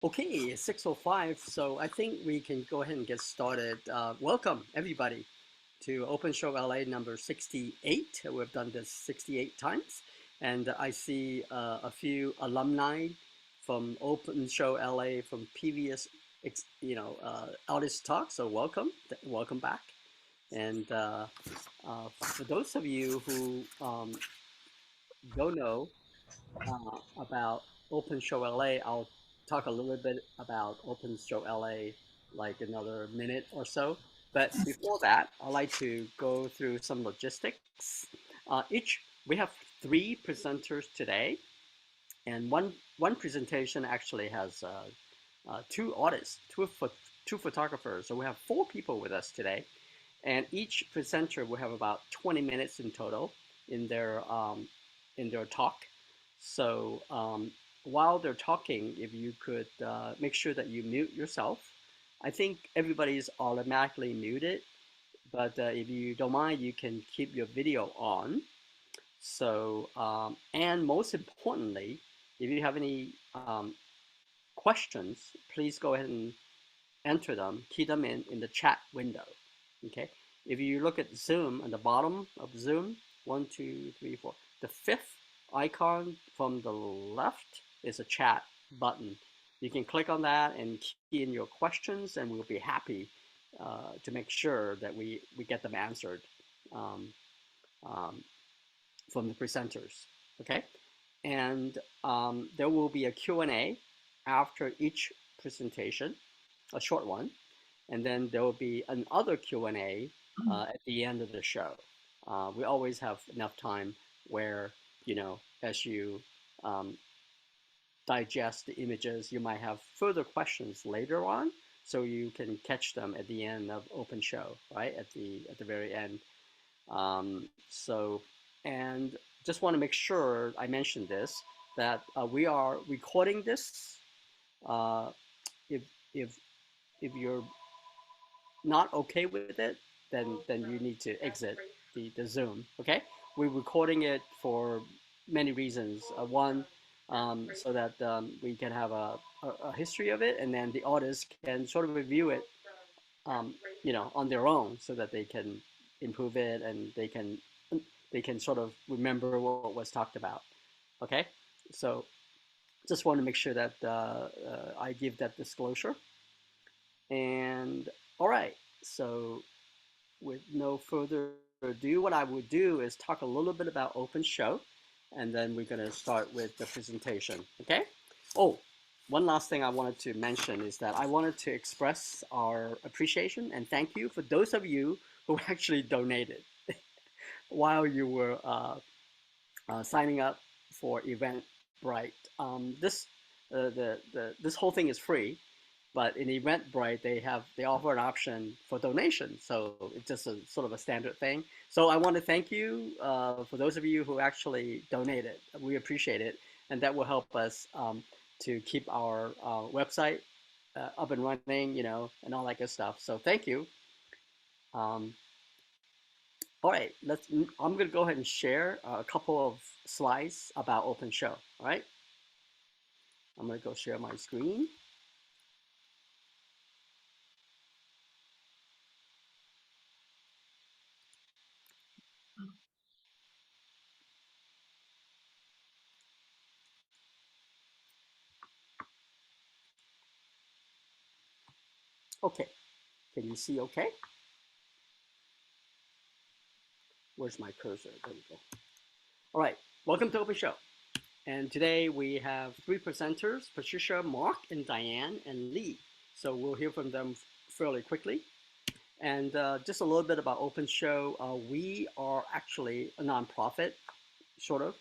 Okay, 6:05. So I think we can go ahead and get started. Welcome everybody to Open Show LA number 68. We've done this 68 times, and I see a few alumni from Open Show LA from previous, artist talk. So welcome back. And for those of you who don't know about Open Show LA. I'll talk a little bit about Open Show LA like another minute or so. But before that, I'd like to go through some logistics. Each we have three presenters today, and one presentation actually has two artists, two photographers. So we have four people with us today, and each presenter will have about 20 minutes in total in their talk. So while they're talking, if you could make sure that you mute yourself. I think everybody's automatically muted, but if you don't mind, you can keep your video on. So, and most importantly, if you have any questions, please go ahead and enter them, key them in the chat window. Okay. If you look at Zoom at the bottom of Zoom, one, two, three, four, the fifth icon from the left is a chat button. You can click on that and key in your questions, and we'll be happy to make sure that we get them answered um, um, from the presenters. Okay. And there will be a Q&A after each presentation, a short one, and then there will be another Q&A at the end of the show. We always have enough time where, as you um, digest the images, you might have further questions later on, so you can catch them at the end of open show, right? At the very end. So, and just want to make sure I mentioned this that we are recording this. Uh, if if if you're not okay with it, then you need to exit the Zoom. Okay, we're recording it for many reasons. One, so that we can have a history of it, and then the artists can sort of review it, on their own, so that they can improve it and they can sort of remember what was talked about. Okay, so just want to make sure that I give that disclosure. And all right, so with no further ado, what I would do is talk a little bit about Open Show, and then we're going to start with the presentation. Okay? Oh, one last thing I wanted to mention is that I wanted to express our appreciation and thank you for those of you who actually donated while you were signing up for Eventbrite. This whole thing is free, but in Eventbrite they offer an option for donation, so it's just a sort of a standard thing. So I want to thank you for those of you who actually donated. We appreciate it, and that will help us to keep our website up and running, and all that good stuff. So thank you. Um, all right, I'm going to go ahead and share a couple of slides about Open Show. All right, I'm going to go share my screen. Okay, can you see okay? Where's my cursor? There we go. All right, welcome to Open Show. And today we have three presenters, Patricia, Mark, and Diane, and Lee. So we'll hear from them fairly quickly. And just a little bit about Open Show. We are actually a nonprofit, sort of.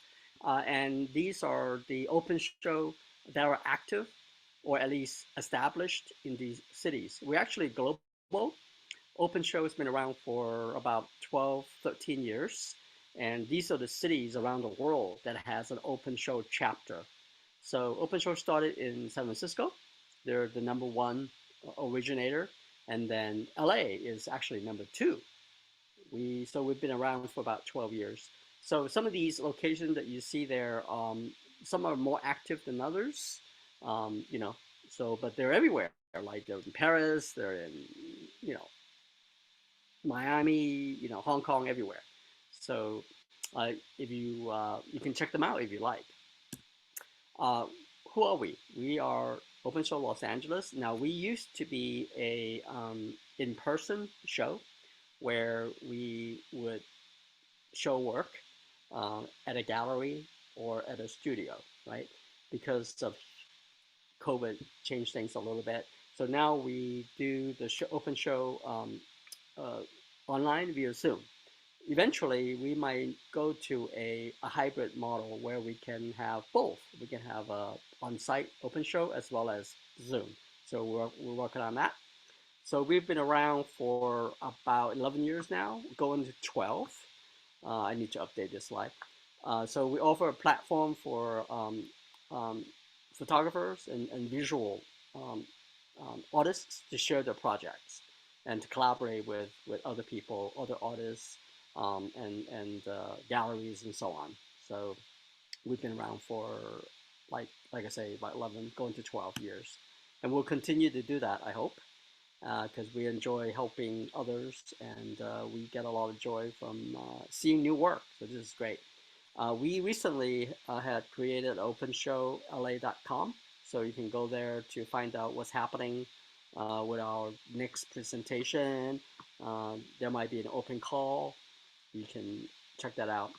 And these are the Open Show that are active or at least established in these cities. We're actually global. Open Show has been around for about 12, 13 years. And these are the cities around the world that has an Open Show chapter. So Open Show started in San Francisco. They're the number one originator. And then LA is actually number two. We've been around for about 12 years. So some of these locations that you see there, some are more active than others. You know, So, but they're everywhere. Like they're in Paris, they're in, you know, Miami, Hong Kong, everywhere. So, if you can check them out if you like. Uh, who are we? We are Open Show Los Angeles. Now, we used to be a in-person show where we would show work at a gallery or at a studio, right? Because of COVID, changed things a little bit. So now we do the open show uh, online via Zoom. Eventually, we might go to a hybrid model where we can have both. We can have a on-site open show as well as Zoom. So we're working on that. So we've been around for about 11 years now, going to 12. I need to update this slide. So we offer a platform for um, photographers and visual um, artists to share their projects and to collaborate with other people, other artists, and galleries and so on. So we've been around for like I say about 11, going to 12 years, and we'll continue to do that. I hope because we enjoy helping others and we get a lot of joy from seeing new work. So this is great. We recently had created openshowla.com, so you can go there to find out what's happening with our next presentation. There might be an open call. You can check that out.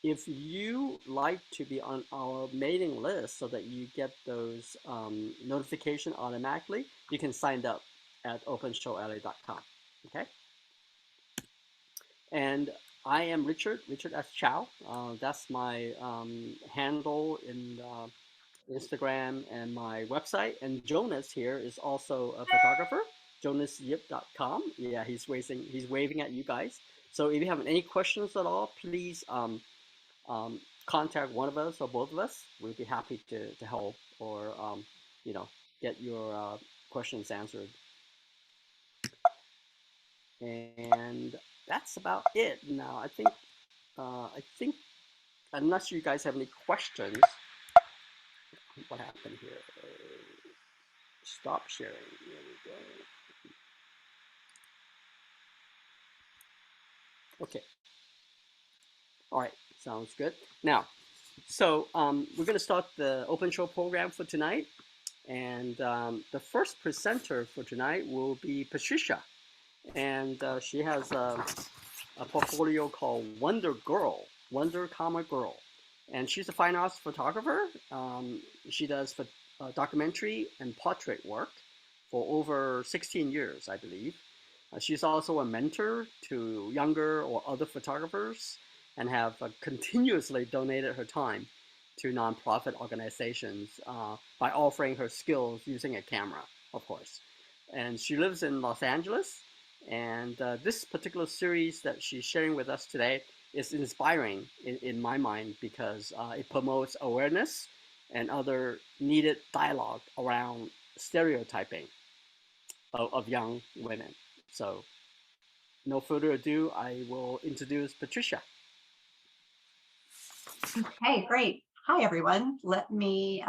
If you like to be on our mailing list so that you get those notifications automatically, you can sign up at openshowla.com. Okay. And I am Richard S. Chow. That's my handle in Instagram and my website. And Jonas here is also a photographer, jonasyip.com. Yeah, he's waving at you guys. So if you have any questions at all, please contact one of us or both of us. We'll be happy to help or you know get your questions answered. And that's about it. Now I think unless you guys have any questions, what happened here? Stop sharing. There we go. Okay. All right. Sounds good. Now, so we're going to start the open show program for tonight. And the first presenter for tonight will be Patricia. And she has a portfolio called Wonder Girl, Wonder, Girl. And she's a fine arts photographer. She does documentary and portrait work for over 16 years, I believe. She's also a mentor to younger or other photographers and have continuously donated her time to nonprofit organizations by offering her skills using a camera, of course. And she lives in Los Angeles. And this particular series that she's sharing with us today is inspiring in my mind because it promotes awareness and other needed dialogue around stereotyping of young women. So no further ado, I will introduce Patricia. Okay, great. Hi, everyone. Let me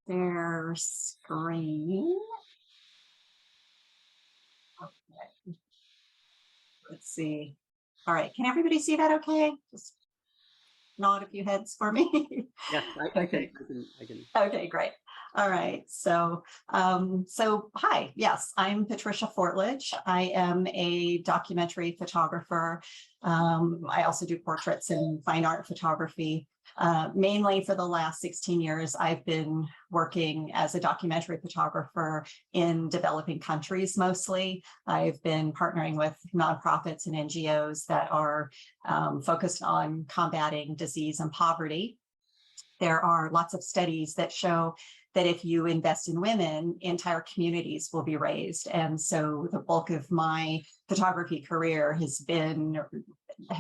share screen. Okay. Let's see. All right. Can everybody see that okay? Just nod a few heads for me. Yes, okay. I can. Okay, great. All right. So hi. Yes, I'm Patricia Fortlage. I am a documentary photographer. I also do portraits and fine art photography. Mainly for the last 16 years, I've been working as a documentary photographer in developing countries mostly. I've been partnering with nonprofits and NGOs that are focused on combating disease and poverty. There are lots of studies that show that if you invest in women, entire communities will be raised. And so the bulk of my photography career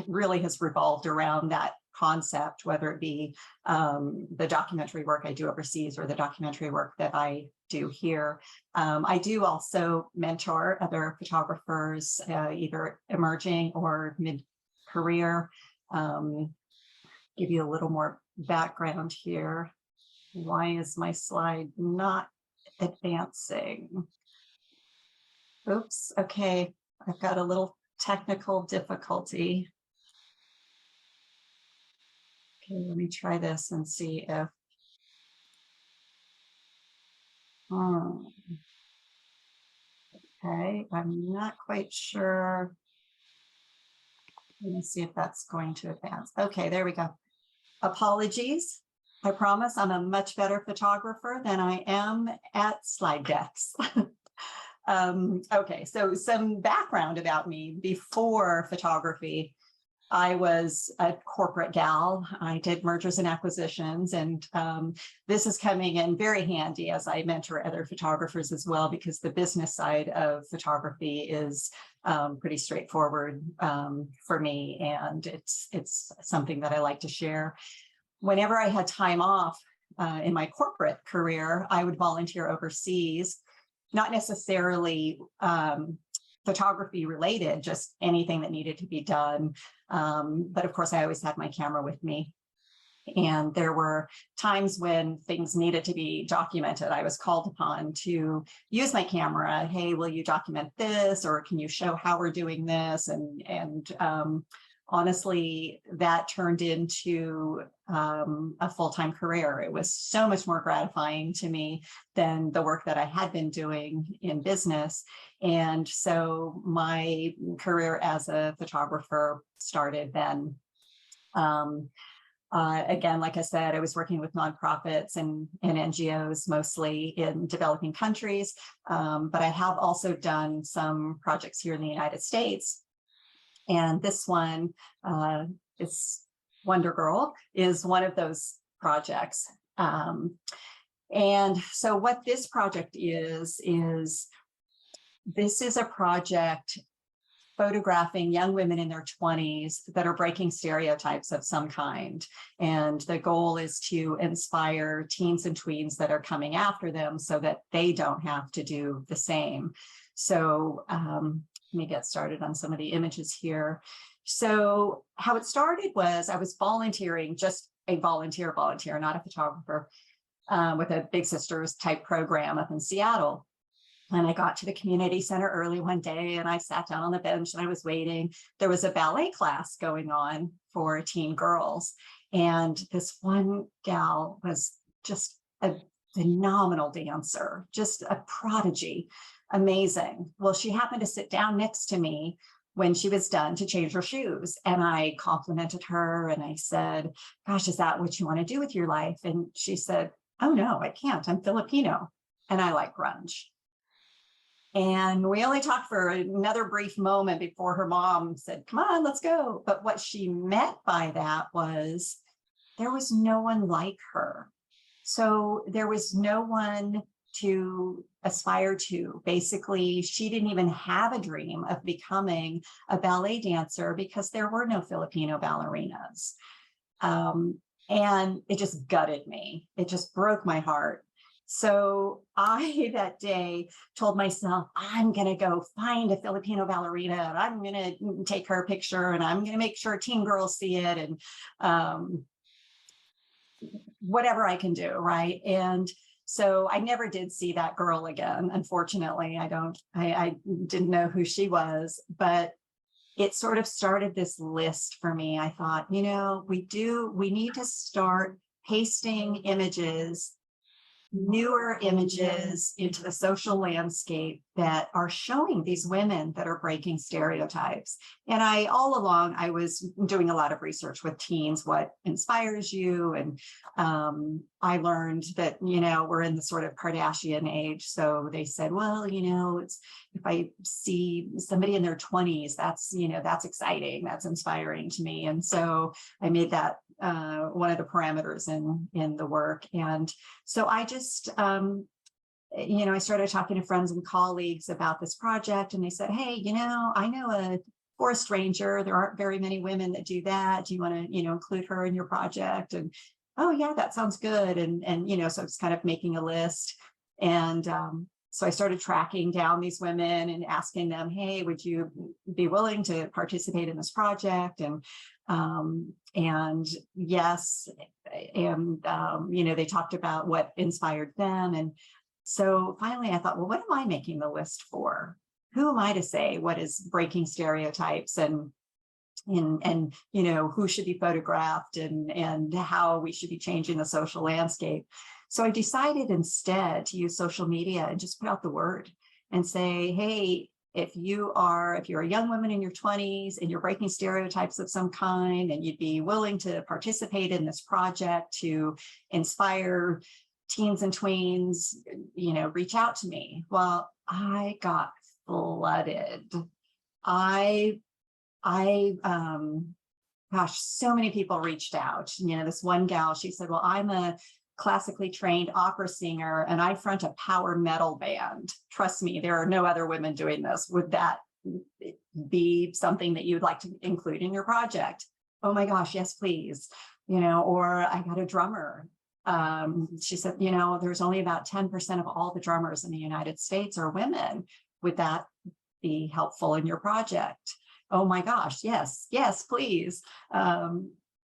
really has revolved around that concept, whether it be the documentary work I do overseas or the documentary work that I do here. I do also mentor other photographers, either emerging or mid-career. Give you a little more background here. Why is my slide not advancing? Oops, okay, I've got a little technical difficulty. Okay, let me try this and see if, okay, I'm not quite sure. Let me see if that's going to advance. Okay, there we go. Apologies. I promise I'm a much better photographer than I am at slide decks. Okay, so some background about me. Before photography, I was a corporate gal. I did mergers and acquisitions, and this is coming in very handy as I mentor other photographers as well, because the business side of photography is pretty straightforward for me, and it's something that I like to share. Whenever I had time off in my corporate career, I would volunteer overseas, not necessarily photography related, just anything that needed to be done. But of course, I always had my camera with me. And there were times when things needed to be documented. I was called upon to use my camera. Hey, will you document this? Or can you show how we're doing this? And honestly, that turned into a full-time career. It was so much more gratifying to me than the work that I had been doing in business. And so my career as a photographer started then. Again, like I said, I was working with nonprofits and NGOs, mostly in developing countries, but I have also done some projects here in the United States. And this one is Wonder Girl is one of those projects. And so what this project is this is a project photographing young women in their 20s that are breaking stereotypes of some kind. And the goal is to inspire teens and tweens that are coming after them so that they don't have to do the same. So let me get started on some of the images here. So how it started was I was volunteering, just a volunteer, not a photographer, with a Big Sisters type program up in Seattle. And I got to the community center early one day and I sat down on the bench and I was waiting. There was a ballet class going on for teen girls. And this one gal was just a phenomenal dancer, just a prodigy, amazing. Well, she happened to sit down next to me when she was done to change her shoes. And I complimented her and I said, gosh, is that what you want to do with your life? And she said, oh no, I can't. I'm Filipino and I like grunge. And we only talked for another brief moment before her mom said, come on, let's go. But what she meant by that was there was no one like her. So there was no one to aspire to. Basically, she didn't even have a dream of becoming a ballet dancer because there were no Filipino ballerinas. And it just gutted me. It just broke my heart. So I, that day, told myself, I'm going to go find a Filipino ballerina and I'm going to take her picture and I'm going to make sure teen girls see it and whatever I can do, right? And so I never did see that girl again. Unfortunately, I didn't know who she was, but it sort of started this list for me. I thought, you know, we need to start pasting images, newer images into the social landscape that are showing these women that are breaking stereotypes. And all along, I was doing a lot of research with teens, what inspires you? And I learned that, you know, we're in the sort of Kardashian age. So they said, well, you know, if I see somebody in their 20s, that's, you know, that's exciting. That's inspiring to me. And so I made that one of the parameters in the work. And so I just, you know, I started talking to friends and colleagues about this project and they said, hey, you know, I know a forest ranger. There aren't very many women that do that. Do you want to, you know, include her in your project? And, oh yeah, that sounds good. And, you know, so it's kind of making a list. And so I started tracking down these women and asking them, hey, would you be willing to participate in this project? And yes, they talked about what inspired them. And so finally I thought, well, what am I making the list for? Who am I to say what is breaking stereotypes and who should be photographed and how we should be changing the social landscape. So I decided instead to use social media and just put out the word and say, hey, if you're a young woman in your 20s and you're breaking stereotypes of some kind and you'd be willing to participate in this project to inspire teens and tweens, reach out to me. Well, I got flooded. Gosh, so many people reached out. This one gal, she said, well, I'm a classically trained opera singer and I front a power metal band. Trust me, there are no other women doing this. Would that be something that you'd like to include in your project? Oh my gosh, yes, please. Or I got a drummer. She said, there's only about 10% of all the drummers in the United States are women. Would that be helpful in your project? Oh my gosh, yes, please.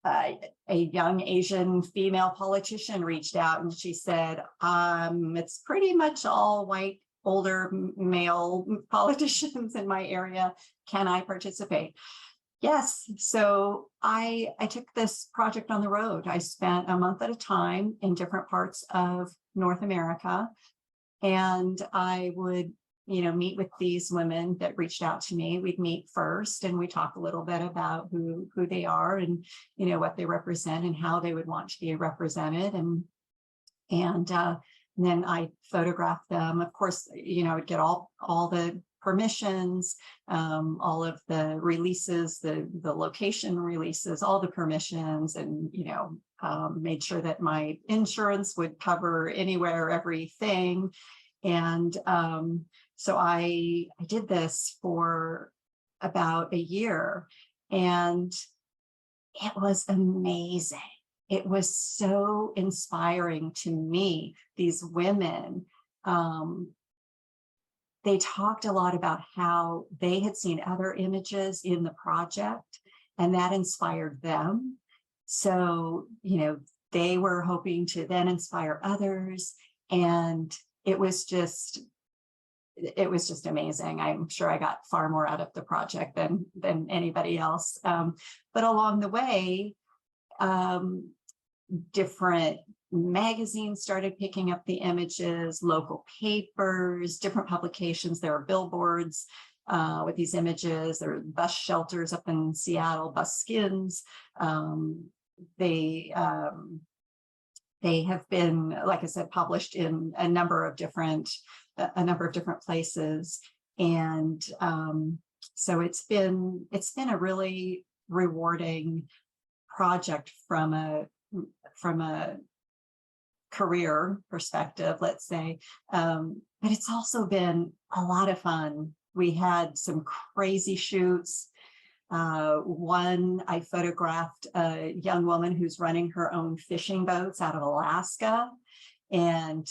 A young Asian female politician reached out and she said, it's pretty much all white, older male politicians in my area. Can I participate? Yes. So I took this project on the road. I spent a month at a time in different parts of North America, and I would meet with these women that reached out to me. We'd meet first and we talk a little bit about who they are and, what they represent and how they would want to be represented. And then I photographed them. Of course, I'd get all the permissions, all of the releases, the location releases, all the permissions, and, made sure that my insurance would cover anywhere, everything. And so I did this for about a year, and it was amazing. It was so inspiring to me. These women, they talked a lot about how they had seen other images in the project, and that inspired them. So, they were hoping to then inspire others, and it was just amazing. I'm sure I got far more out of the project than anybody else. But along the way, different magazines started picking up the images, local papers, different publications. There are billboards with these images. There are bus shelters up in Seattle, bus skins. They have been, like I said, published in a number of different places, and so it's been a really rewarding project from a career perspective, let's say, but it's also been a lot of fun. We had some crazy shoots. One, I photographed a young woman who's running her own fishing boats out of Alaska. And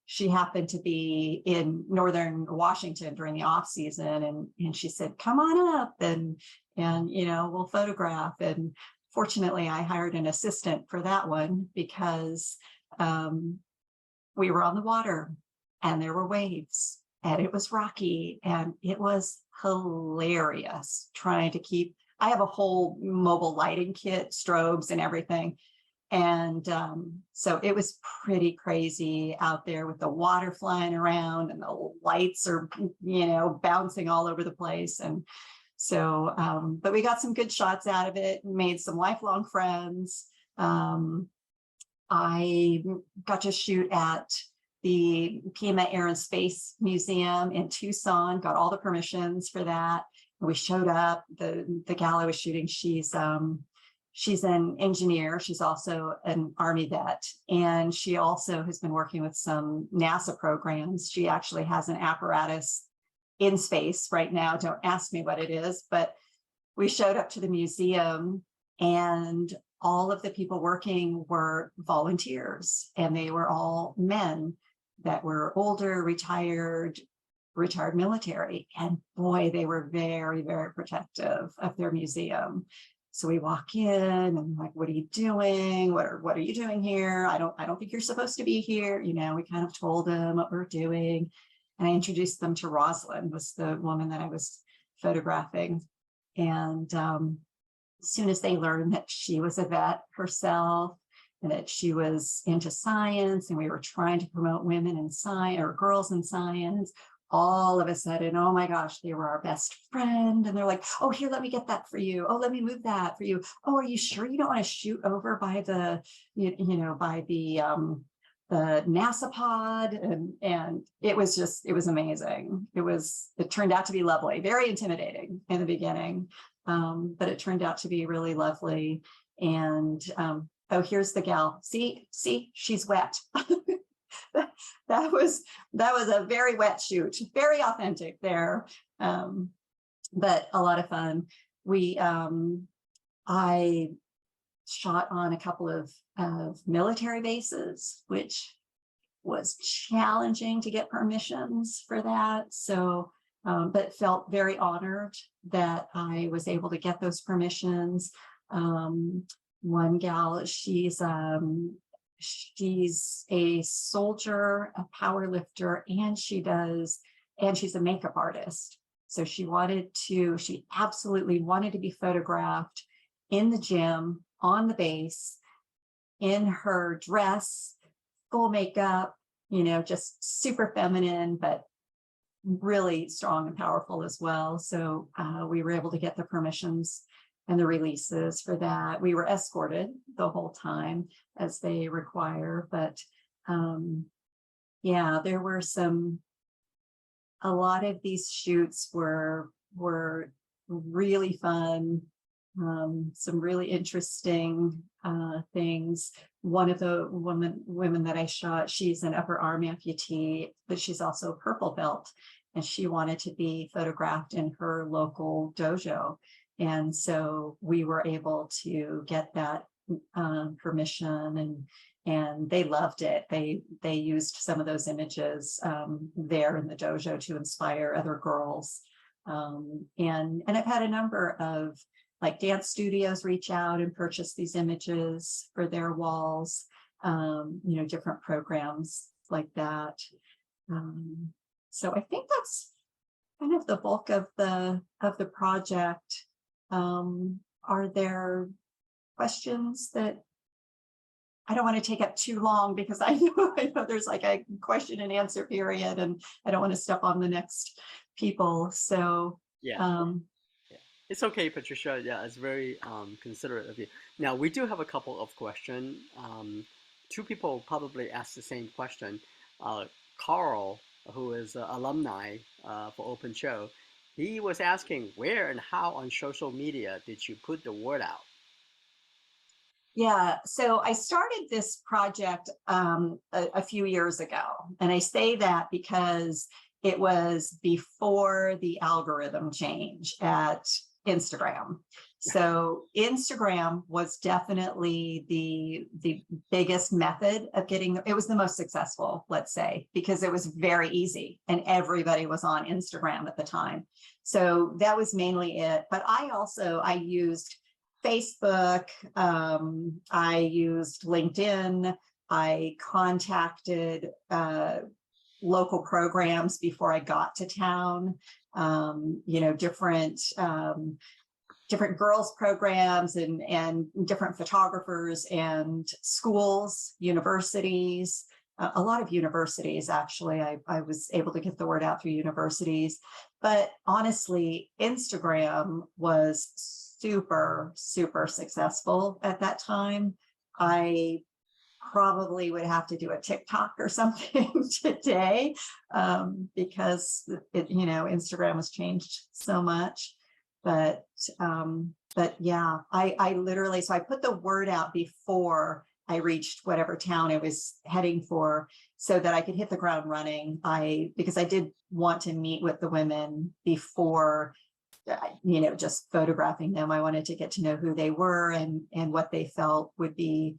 she happened to be in northern Washington during the off season. And she said, come on up and we'll photograph. And fortunately, I hired an assistant for that one because we were on the water and there were waves. And it was rocky, and it was hilarious trying to keep. I have a whole mobile lighting kit, strobes and everything. And so it was pretty crazy out there with the water flying around and the lights are, bouncing all over the place. And so, but we got some good shots out of it, made some lifelong friends. I got to shoot at the Pima Air and Space Museum in Tucson, got all the permissions for that. We showed up, the gal I was shooting, she's an engineer. She's also an Army vet. And she also has been working with some NASA programs. She actually has an apparatus in space right now. Don't ask me what it is, but we showed up to the museum and all of the people working were volunteers, and they were all men that were older, retired military. And boy, they were very, very protective of their museum. So we walk in and I'm like, what are you doing? What are you doing here? I don't think you're supposed to be here. You know, we kind of told them what we're doing. And I introduced them to Rosalind, was the woman that I was photographing. And as soon as they learned that she was a vet herself and that she was into science and we were trying to promote women in science or girls in science, all of a sudden, oh my gosh, they were our best friend. And they're like, oh, here, let me get that for you. Oh, let me move that for you. Oh, are you sure you don't want to shoot over by the, by the NASA pod? And it was amazing. It turned out to be lovely, very intimidating in the beginning. But it turned out to be really lovely. And oh, here's the gal. See, she's wet. that was a very wet shoot, very authentic there, but a lot of fun. I shot on a couple of military bases, which was challenging to get permissions for that. So, but felt very honored that I was able to get those permissions. One gal, she's a soldier, a power lifter, and she's a makeup artist. So she absolutely wanted to be photographed in the gym, on the base, in her dress, full makeup, just super feminine, but really strong and powerful as well. So we were able to get the permissions and the releases for that. We were escorted the whole time as they require, but yeah, there were a lot of these shoots were really fun, some really interesting things. One of the women that I shot, she's an upper arm amputee, but she's also a purple belt, and she wanted to be photographed in her local dojo. And so we were able to get that permission, and they loved it. They used some of those images there in the dojo to inspire other girls. And I've had a number of dance studios reach out and purchase these images for their walls, different programs like that. So I think that's kind of the bulk of the project. Are there questions that I don't want to take up too long, because I know there's a question and answer period, and I don't want to step on the next people. So yeah. It's okay, Patricia. Yeah, it's very considerate of you. Now, we do have a couple of questions. Two people probably asked the same question. Carl, who is an alumni for Open Show, he was asking, where and how on social media did you put the word out? Yeah, so I started this project a few years ago, and I say that because it was before the algorithm change at Instagram. So Instagram was definitely the biggest method of getting, it was the most successful, let's say, because it was very easy and everybody was on Instagram at the time. So that was mainly it. But I used Facebook, I used LinkedIn, I contacted local programs before I got to town, different girls programs and different photographers and schools, universities, a lot of universities, actually. I was able to get the word out through universities. But honestly, Instagram was super, super successful at that time. I probably would have to do a TikTok or something today, because Instagram has changed so much. But yeah, I literally, so I put the word out before I reached whatever town I was heading for, so that I could hit the ground running. Because I did want to meet with the women before, just photographing them. I wanted to get to know who they were and what they felt would be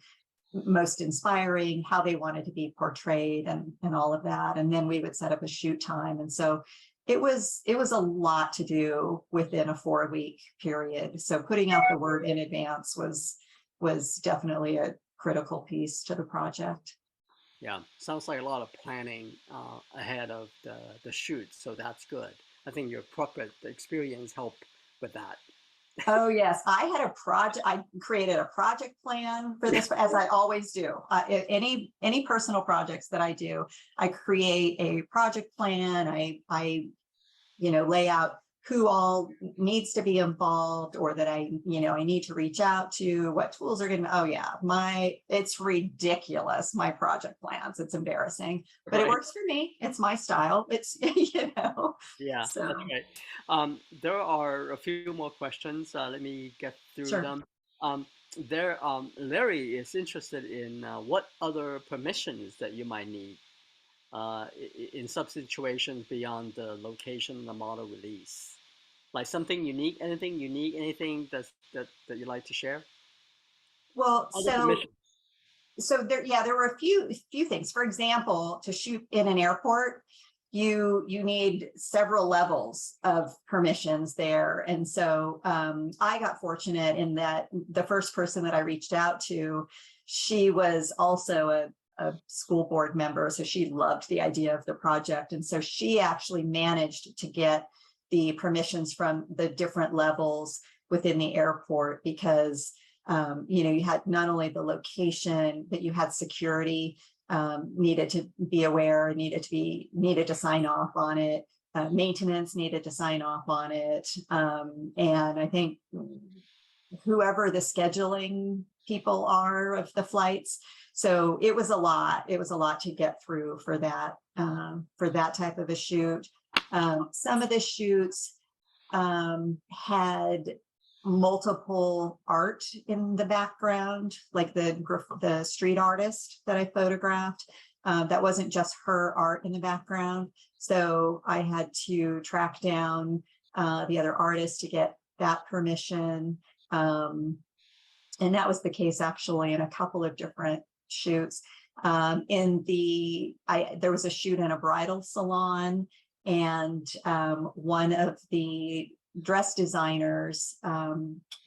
most inspiring, how they wanted to be portrayed, and all of that. And then we would set up a shoot time. And so it was a lot to do within a 4-week period. So putting out the word in advance was definitely a critical piece to the project. Yeah, sounds like a lot of planning ahead of the shoot, so that's good. I think your corporate experience helped with that. Oh yes, I had a project. I created a project plan for this, as I always do. Any personal projects that I do, I create a project plan. I lay out who all needs to be involved, or that I need to reach out to, what tools are going to, oh yeah, it's ridiculous. My project plans, it's embarrassing, but it Right. works for me. It's my style. It's, Yeah, so that's right. There are a few more questions. Let me get through sure. them. Larry is interested in what other permissions that you might need in some situations beyond the location and the model release. Like something unique, anything that you like to share? Well, Other permissions. so there were a few things. For example, to shoot in an airport, you need several levels of permissions there. And so I got fortunate in that the first person that I reached out to, she was also a school board member, so she loved the idea of the project, and so she actually managed to get the permissions from the different levels within the airport, because you had not only the location, but you had security needed to be aware, needed to sign off on it. Maintenance needed to sign off on it. And I think whoever the scheduling people are of the flights. So it was a lot. It was a lot to get through for that type of a shoot. Some of the shoots had multiple art in the background, like the street artist that I photographed. That wasn't just her art in the background. So I had to track down the other artist to get that permission. And that was the case actually in a couple of different shoots. There was a shoot in a bridal salon, and one of the dress designers,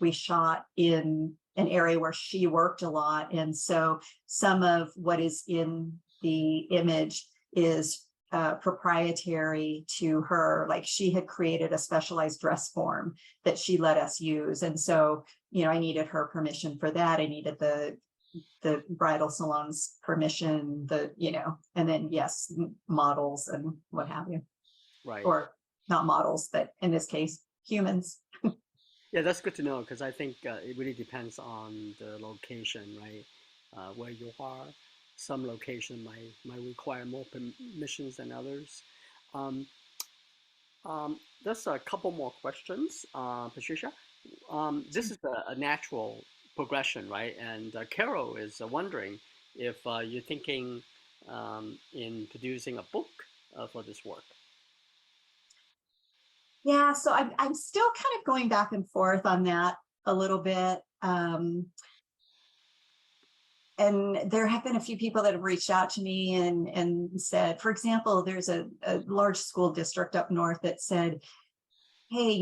we shot in an area where she worked a lot. And so some of what is in the image is proprietary to her. Like, she had created a specialized dress form that she let us use. And so, I needed her permission for that. I needed the bridal salon's permission, and then yes, models and what have you. Right. Or not models, but in this case, humans. Yeah, that's good to know, because I think it really depends on the location, right? Where you are. Some location might require more permissions than others. Um, there's a couple more questions, Patricia. This is a natural progression, right? And Carol is wondering if you're thinking in producing a book for this work. Yeah, so I'm still kind of going back and forth on that a little bit. And there have been a few people that have reached out to me and said, for example, there's a large school district up north that said, hey,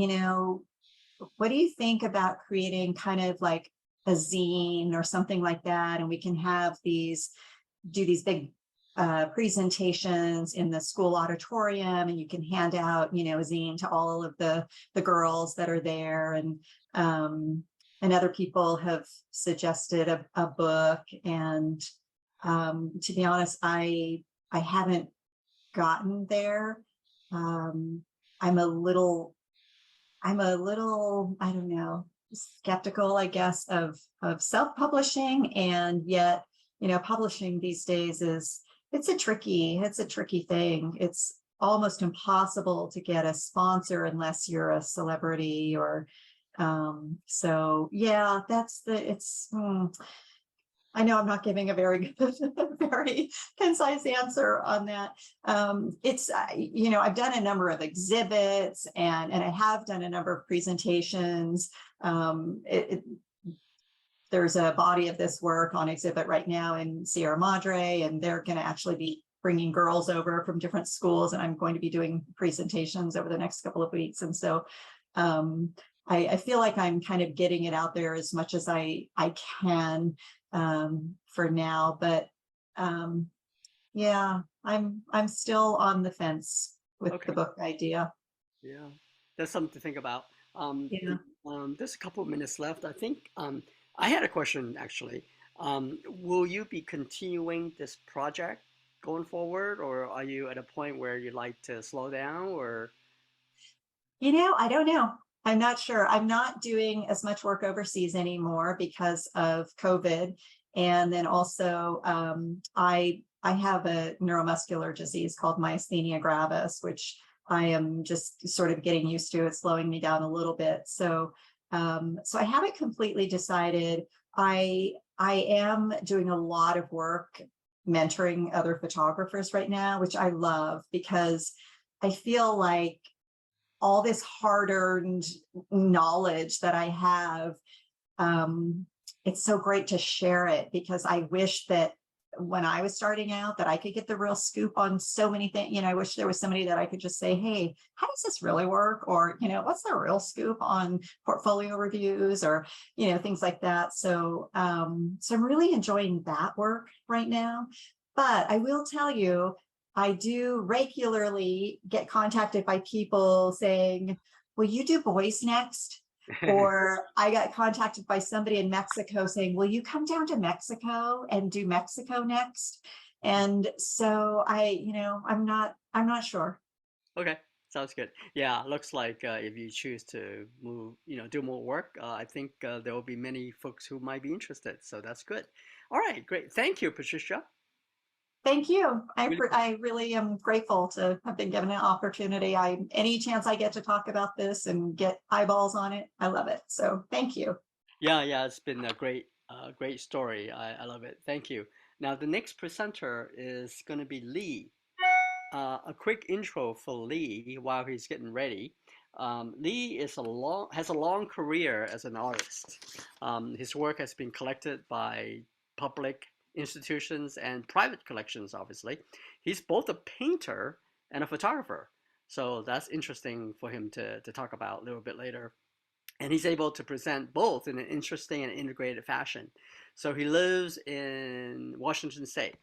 what do you think about creating kind of like a zine or something like that? And we can do these big presentations in the school auditorium, and you can hand out, a zine to all of the girls that are there. And other people have suggested a book. And to be honest, I haven't gotten there. I'm a little, I don't know, skeptical, I guess, of self-publishing. And yet, publishing these days it's a tricky thing. It's almost impossible to get a sponsor unless you're a celebrity, or so yeah, I know I'm not giving a very very concise answer on that. I've done a number of exhibits, and I have done a number of presentations. There's a body of this work on exhibit right now in Sierra Madre, and they're going to actually be bringing girls over from different schools, and I'm going to be doing presentations over the next couple of weeks. And so I feel like I'm kind of getting it out there as much as I can for now. But yeah, I'm still on the fence with the book idea. Yeah, that's something to think about. Yeah. There's a couple of minutes left. I think I had a question actually. Will you be continuing this project going forward, or are you at a point where you'd like to slow down? Or I don't know. I'm not sure. I'm not doing as much work overseas anymore because of COVID. And then also I have a neuromuscular disease called myasthenia gravis, which I am just sort of getting used to. It's slowing me down a little bit. So so I haven't completely decided. I am doing a lot of work mentoring other photographers right now, which I love because I feel like all this hard-earned knowledge that I have, it's so great to share it, because I wish that when I was starting out that I could get the real scoop on so many things. I wish there was somebody that I could just say, hey, how does this really work? Or, what's the real scoop on portfolio reviews, or, things like that. So, so I'm really enjoying that work right now. But I will tell you, I do regularly get contacted by people saying, will you do boys next? Or I got contacted by somebody in Mexico saying, will you come down to Mexico and do Mexico next? And so I'm not sure. okay, sounds good. Yeah, looks like if you choose to move, do more work, I think there will be many folks who might be interested. So that's good. All right, great. Thank you, Patricia. Thank you. Really, I really am grateful to have been given an opportunity. Any chance I get to talk about this and get eyeballs on it, I love it. So thank you. yeah, it's been a great story. I love it. Thank you. Now the next presenter is going to be Lee. A quick intro for Lee while he's getting ready. Lee has a long career as an artist. His work has been collected by public institutions and private collections, obviously. He's both a painter and a photographer. So that's interesting for him to talk about a little bit later. And he's able to present both in an interesting and integrated fashion. So he lives in Washington State.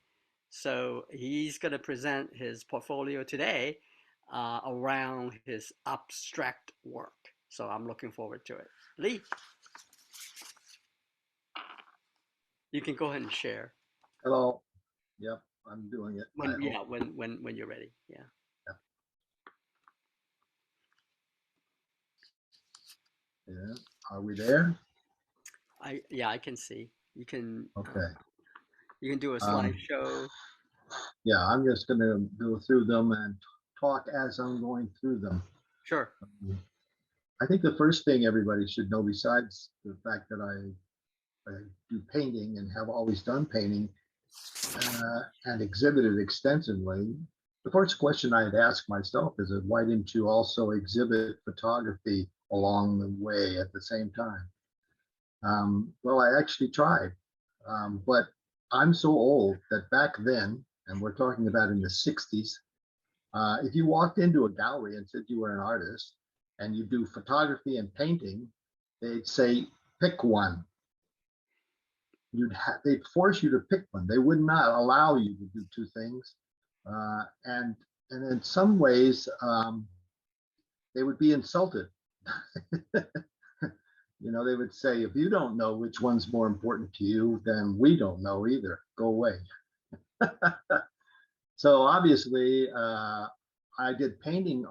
So he's going to present his portfolio today around his abstract work. So I'm looking forward to it. Lee, you can go ahead and share Hello. Yep, I'm doing it. when when you're ready. Yeah. Yeah. Yeah. Are we there? I can see. You can Okay. you can do a Um, slideshow. yeah, I'm just going to go through them and talk as I'm going through them. Sure. I think the first thing everybody should know, besides the fact that I do painting and have always done painting and exhibited extensively, the first question I'd ask myself is, why didn't you also exhibit photography along the way at the same time? Well, I actually tried, but I'm so old that back then, and we're talking about in the 60s, if you walked into a gallery and said you were an artist and you do photography and painting, they'd say, pick one. They'd force you to pick one. They would not allow you to do two things. And in some ways, they would be insulted. They would say, if you don't know which one's more important to you, then we don't know either. Go away. So obviously, I did painting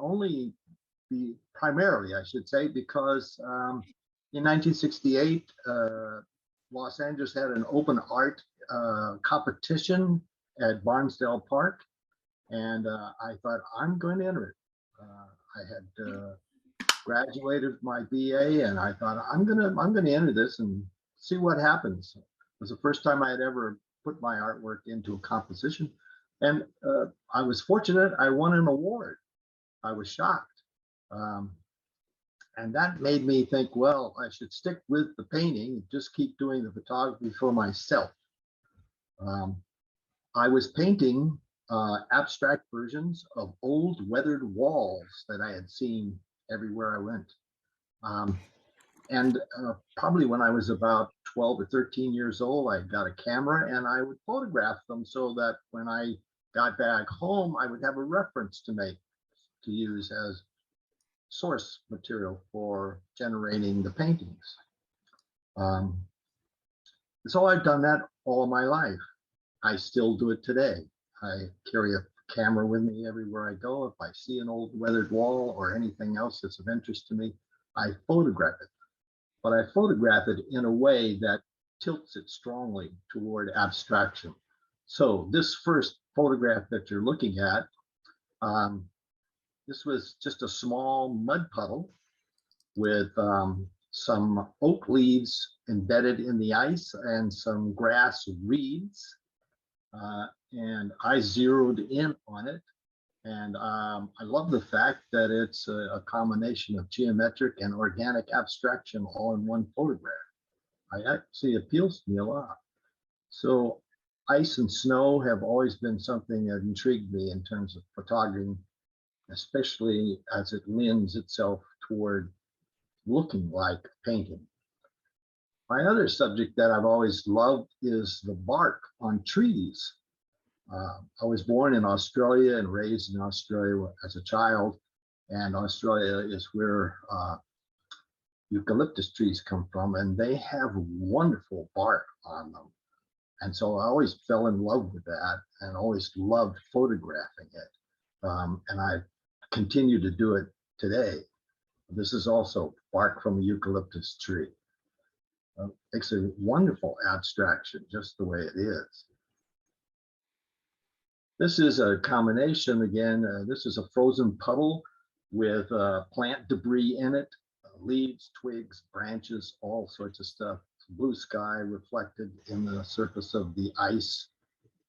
primarily, I should say, because in 1968, Los Angeles had an open art competition at Barnsdall Park, and I thought, I'm going to enter it. I had graduated my BA, and I thought, I'm gonna enter this and see what happens. It was the first time I had ever put my artwork into a composition, and I was fortunate. I won an award. I was shocked, and that made me think, well, I should stick with the painting and just keep doing the photography for myself. I was painting abstract versions of old weathered walls that I had seen everywhere I went. And probably when I was about 12 or 13 years old, I got a camera and I would photograph them so that when I got back home, I would have a reference to use as source material for generating the paintings. So I've done that all my life. I still do it today. I carry a camera with me everywhere I go. If I see an old weathered wall or anything else that's of interest to me, I photograph it. But I photograph it in a way that tilts it strongly toward abstraction. So this first photograph that you're looking at, this was just a small mud puddle with some oak leaves embedded in the ice and some grass reeds. And I zeroed in on it. And I love the fact that it's a combination of geometric and organic abstraction all in one photograph. It actually appeals to me a lot. So ice and snow have always been something that intrigued me in terms of photography, especially as it lends itself toward looking like painting. My other subject that I've always loved is the bark on trees. I was born in Australia and raised in Australia as a child, and Australia is where eucalyptus trees come from, and they have wonderful bark on them. And so I always fell in love with that and always loved photographing it. And I continue to do it today. This is also bark from a eucalyptus tree. It's a wonderful abstraction, just the way it is. This is a combination, again, this is a frozen puddle with plant debris in it, leaves, twigs, branches, all sorts of stuff. Blue sky reflected in the surface of the ice.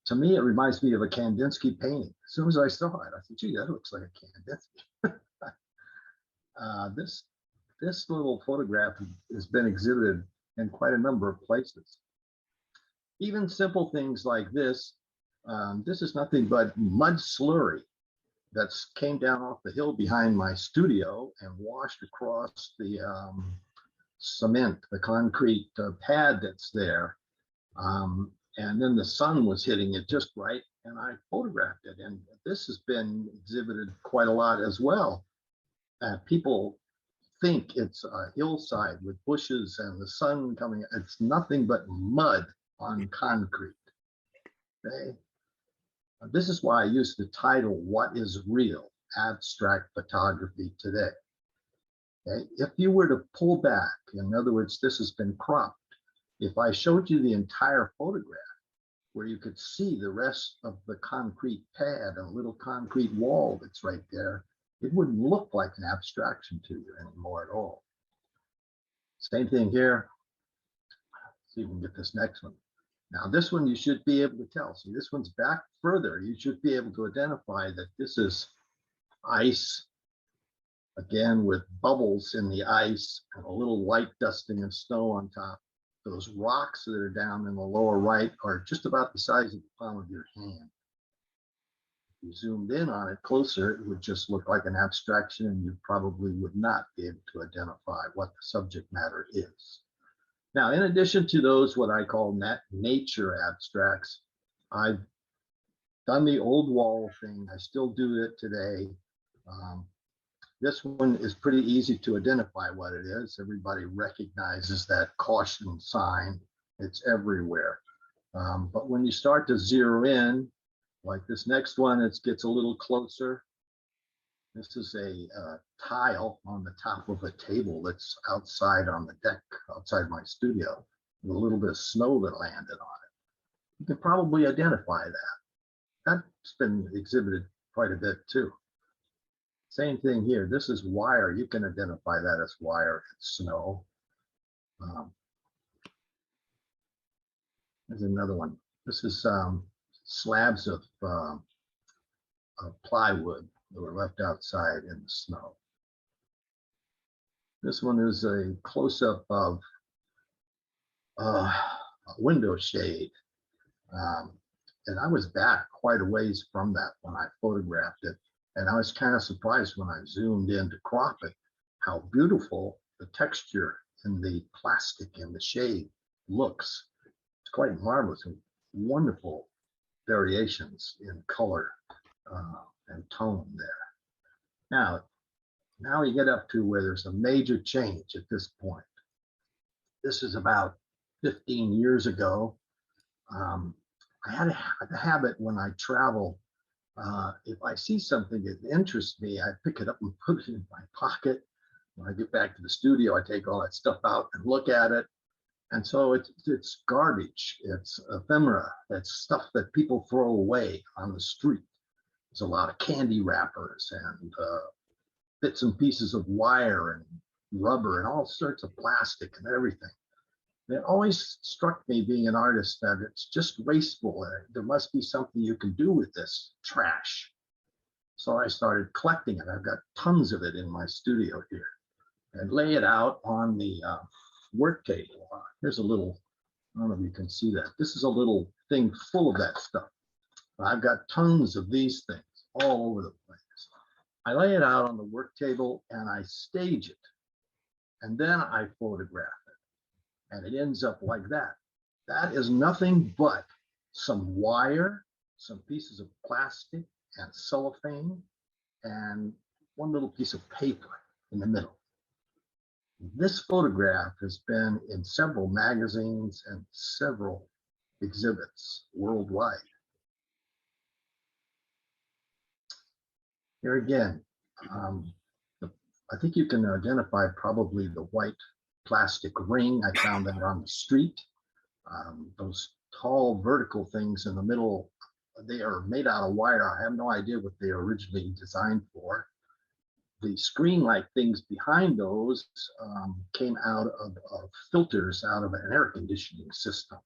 To me, it reminds me of a Kandinsky painting. As soon as I saw it, I said, gee, that looks like a Kandinsky. This little photograph has been exhibited in quite a number of places. Even simple things like this. This is nothing but mud slurry that came down off the hill behind my studio and washed across the cement, the concrete pad that's there. And then the sun was hitting it just right, and I photographed it. And this has been exhibited quite a lot as well. People think it's a hillside with bushes and the sun coming. It's nothing but mud on concrete. Okay? This is why I use the title, What is Real? Abstract Photography Today. Okay? If you were to pull back, in other words, this has been cropped. If I showed you the entire photograph where you could see the rest of the concrete pad and a little concrete wall that's right there, it wouldn't look like an abstraction to you anymore at all. Same thing here. Let's see if we can get this next one. Now this one you should be able to tell. See, this one's back further. You should be able to identify that this is ice, again with bubbles in the ice and a little light dusting of snow on top. Those rocks that are down in the lower right are just about the size of the palm of your hand. If you zoomed in on it closer, it would just look like an abstraction, and you probably would not be able to identify what the subject matter is. Now, in addition to those, what I call nature abstracts, I've done the old wall thing. I still do it today. This one is pretty easy to identify what it is. Everybody recognizes that caution sign. It's everywhere. But when you start to zero in, like this next one, it gets a little closer. This is a tile on the top of a table that's outside on the deck, outside my studio, with a little bit of snow that landed on it. You can probably identify that. That's been exhibited quite a bit too. Same thing here. This is wire. You can identify that as wire. It's snow. There's another one. This is slabs of plywood that were left outside in the snow. This one is a close-up of a window shade. And I was back quite a ways from that when I photographed it. And I was kind of surprised when I zoomed in to crop it, how beautiful the texture and the plastic and the shade looks. It's quite marvelous and wonderful variations in color and tone there. Now you get up to where there's a major change at this point. This is about 15 years ago. I had a habit when I travel, if I see something that interests me, I pick it up and put it in my pocket. When I get back to the studio, I take all that stuff out and look at it. And so it's garbage, it's ephemera, it's stuff that people throw away on the street. There's a lot of candy wrappers and bits and pieces of wire and rubber and all sorts of plastic and everything. It always struck me, being an artist, that it's just wasteful. There must be something you can do with this trash. So I started collecting it. I've got tons of it in my studio here, and lay it out on the work table. Here's a little, I don't know if you can see that. This is a little thing full of that stuff. I've got tons of these things all over the place. I lay it out on the work table and I stage it. And then I photograph it. And it ends up like that. That is nothing but some wire, some pieces of plastic and cellophane, and one little piece of paper in the middle. This photograph has been in several magazines and several exhibits worldwide. Here again, I think you can identify probably the white plastic ring. I found that on the street. Those tall vertical things in the middle, they are made out of wire. I have no idea what they were originally designed for. The screen-like things behind those came out of filters out of an air conditioning system.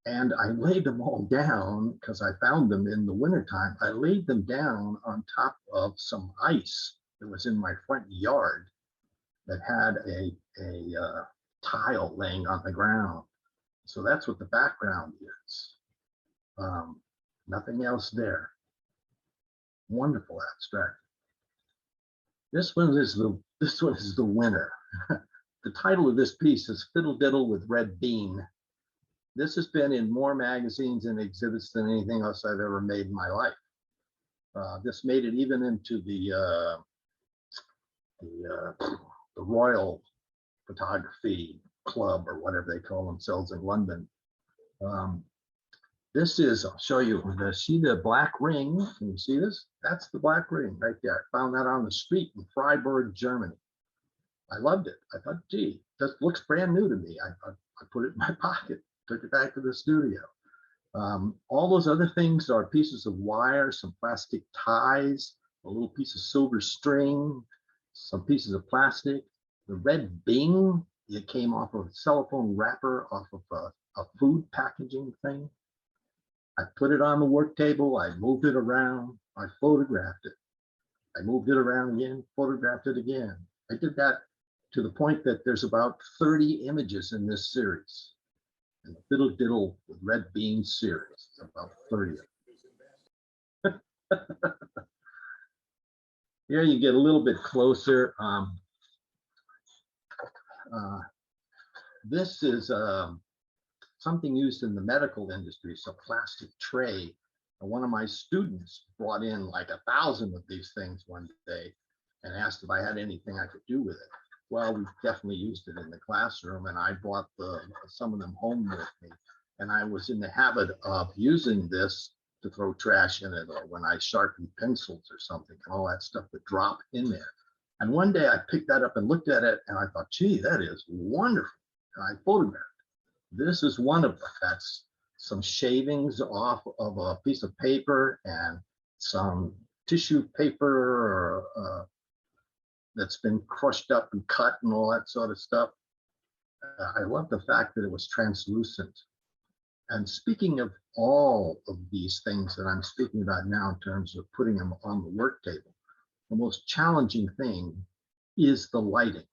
And I laid them all down because I found them in the wintertime. I laid them down on top of some ice that was in my front yard that had a tile laying on the ground. So that's what the background is. Nothing else there. Wonderful abstract. This one is the winner. The title of this piece is Fiddle Diddle with Red Bean. This has been in more magazines and exhibits than anything else I've ever made in my life. This made it even into the Royal Photography Club, or whatever they call themselves in London. This is, I'll show you, see the black ring? Can you see this? That's the black ring right there. I found that on the street in Freiburg, Germany. I loved it. I thought, gee, this looks brand new to me. I put it in my pocket, took it back to the studio. All those other things are pieces of wire, some plastic ties, a little piece of silver string, some pieces of plastic. The red bing, it came off of a cellophane wrapper off of a food packaging thing. I put it on the work table, I moved it around, I photographed it. I moved it around again, photographed it again. I did that to the point that there's about 30 images in this series. In the Fiddle Diddle with Red Bean series, it's about 30 of them. Here you get a little bit closer. This is something used in the medical industry. It's a plastic tray. And one of my students brought in like 1,000 of these things one day and asked if I had anything I could do with it. Well, we definitely used it in the classroom, and I brought some of them home with me. And I was in the habit of using this to throw trash in it, or when I sharpened pencils or something, and all that stuff would drop in there. And one day I picked that up and looked at it, and I thought, gee, that is wonderful. And I photographed it. This is one of them. That's some shavings off of a piece of paper and some tissue paper that's been crushed up and cut and all that sort of stuff. I love the fact that it was translucent. And speaking of all of these things that I'm speaking about now in terms of putting them on the work table, the most challenging thing is the lighting.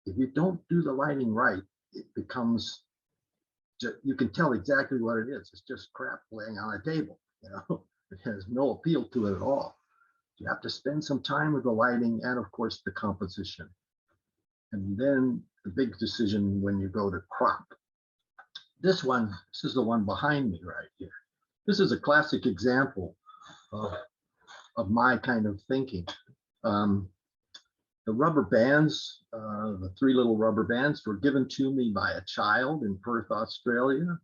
If you don't do the lighting right, it becomes you can tell exactly what it is. It's just crap laying on a table, you know. It has no appeal to it at all. You have to spend some time with the lighting and, of course, the composition. And then the big decision when you go to crop. This is the one behind me right here. This is a classic example of my kind of thinking. The rubber bands, the 3 little rubber bands were given to me by a child in Perth, Australia.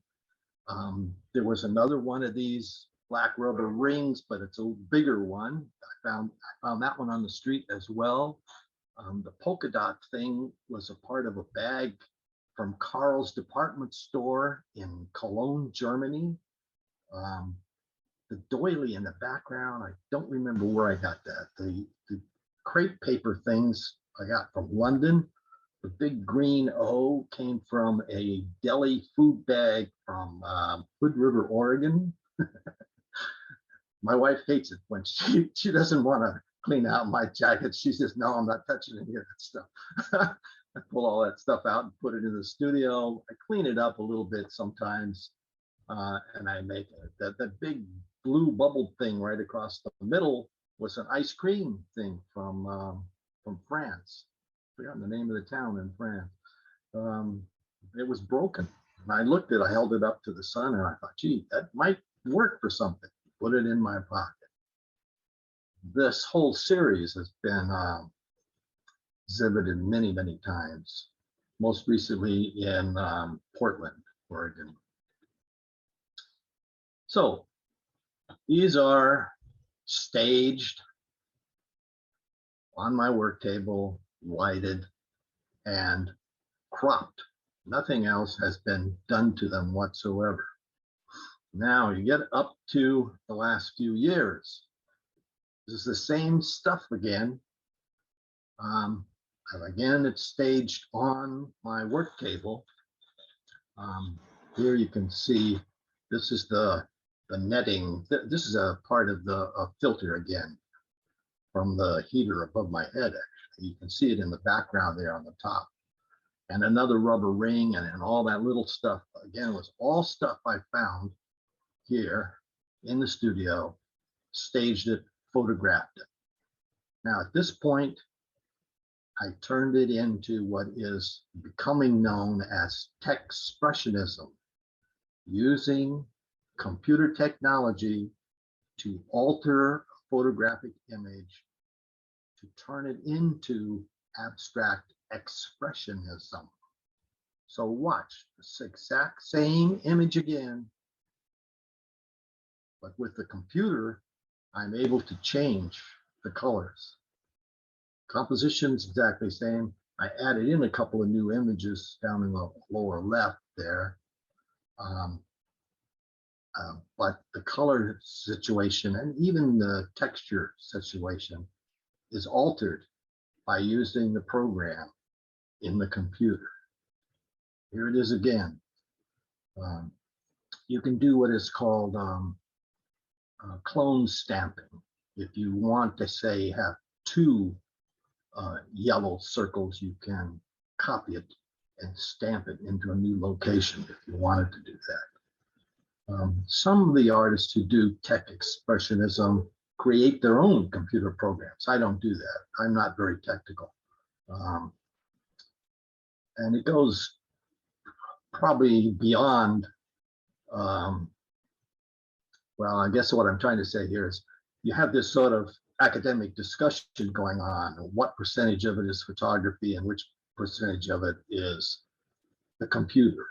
There was another one of these black rubber rings, but it's a bigger one. I found that one on the street as well. The polka dot thing was a part of a bag from Carl's department store in Cologne, Germany. The doily in the background, I don't remember where I got that. The crepe paper things I got from London. The big green O came from a deli food bag from Hood River, Oregon. My wife hates it when she doesn't want to clean out my jacket. She says, no, I'm not touching any of that stuff. I pull all that stuff out and put it in the studio. I clean it up a little bit sometimes, and I make it. That big blue bubble thing right across the middle was an ice cream thing from France. I forgot the name of the town in France. It was broken. And I looked at it, I held it up to the sun, and I thought, gee, that might work for something. Put it in my pocket. This whole series has been exhibited many, many times, most recently in Portland, Oregon. So these are staged on my work table, lighted, and cropped. Nothing else has been done to them whatsoever. Now you get up to the last few years. This is the same stuff again. And again, it's staged on my work table. Here you can see this is the netting. This is a part of the filter again from the heater above my head. Actually, you can see it in the background there on the top. And another rubber ring and all that little stuff. Again, it was all stuff I found here in the studio, staged it, photographed it. Now at this point, I turned it into what is becoming known as tech expressionism, using computer technology to alter a photographic image to turn it into abstract expressionism. So watch this exact same image again, but with the computer, I'm able to change the colors. Composition's exactly the same. I added in a couple of new images down in the lower left there. But the color situation and even the texture situation is altered by using the program in the computer. Here it is again. You can do what is called clone stamping. If you want to say have 2 yellow circles, you can copy it and stamp it into a new location if you wanted to do that. Some of the artists who do tech expressionism create their own computer programs. I don't do that. I'm not very technical. And it goes probably beyond, well, I guess what I'm trying to say here is you have this sort of academic discussion going on. What percentage of it is photography and which percentage of it is the computer?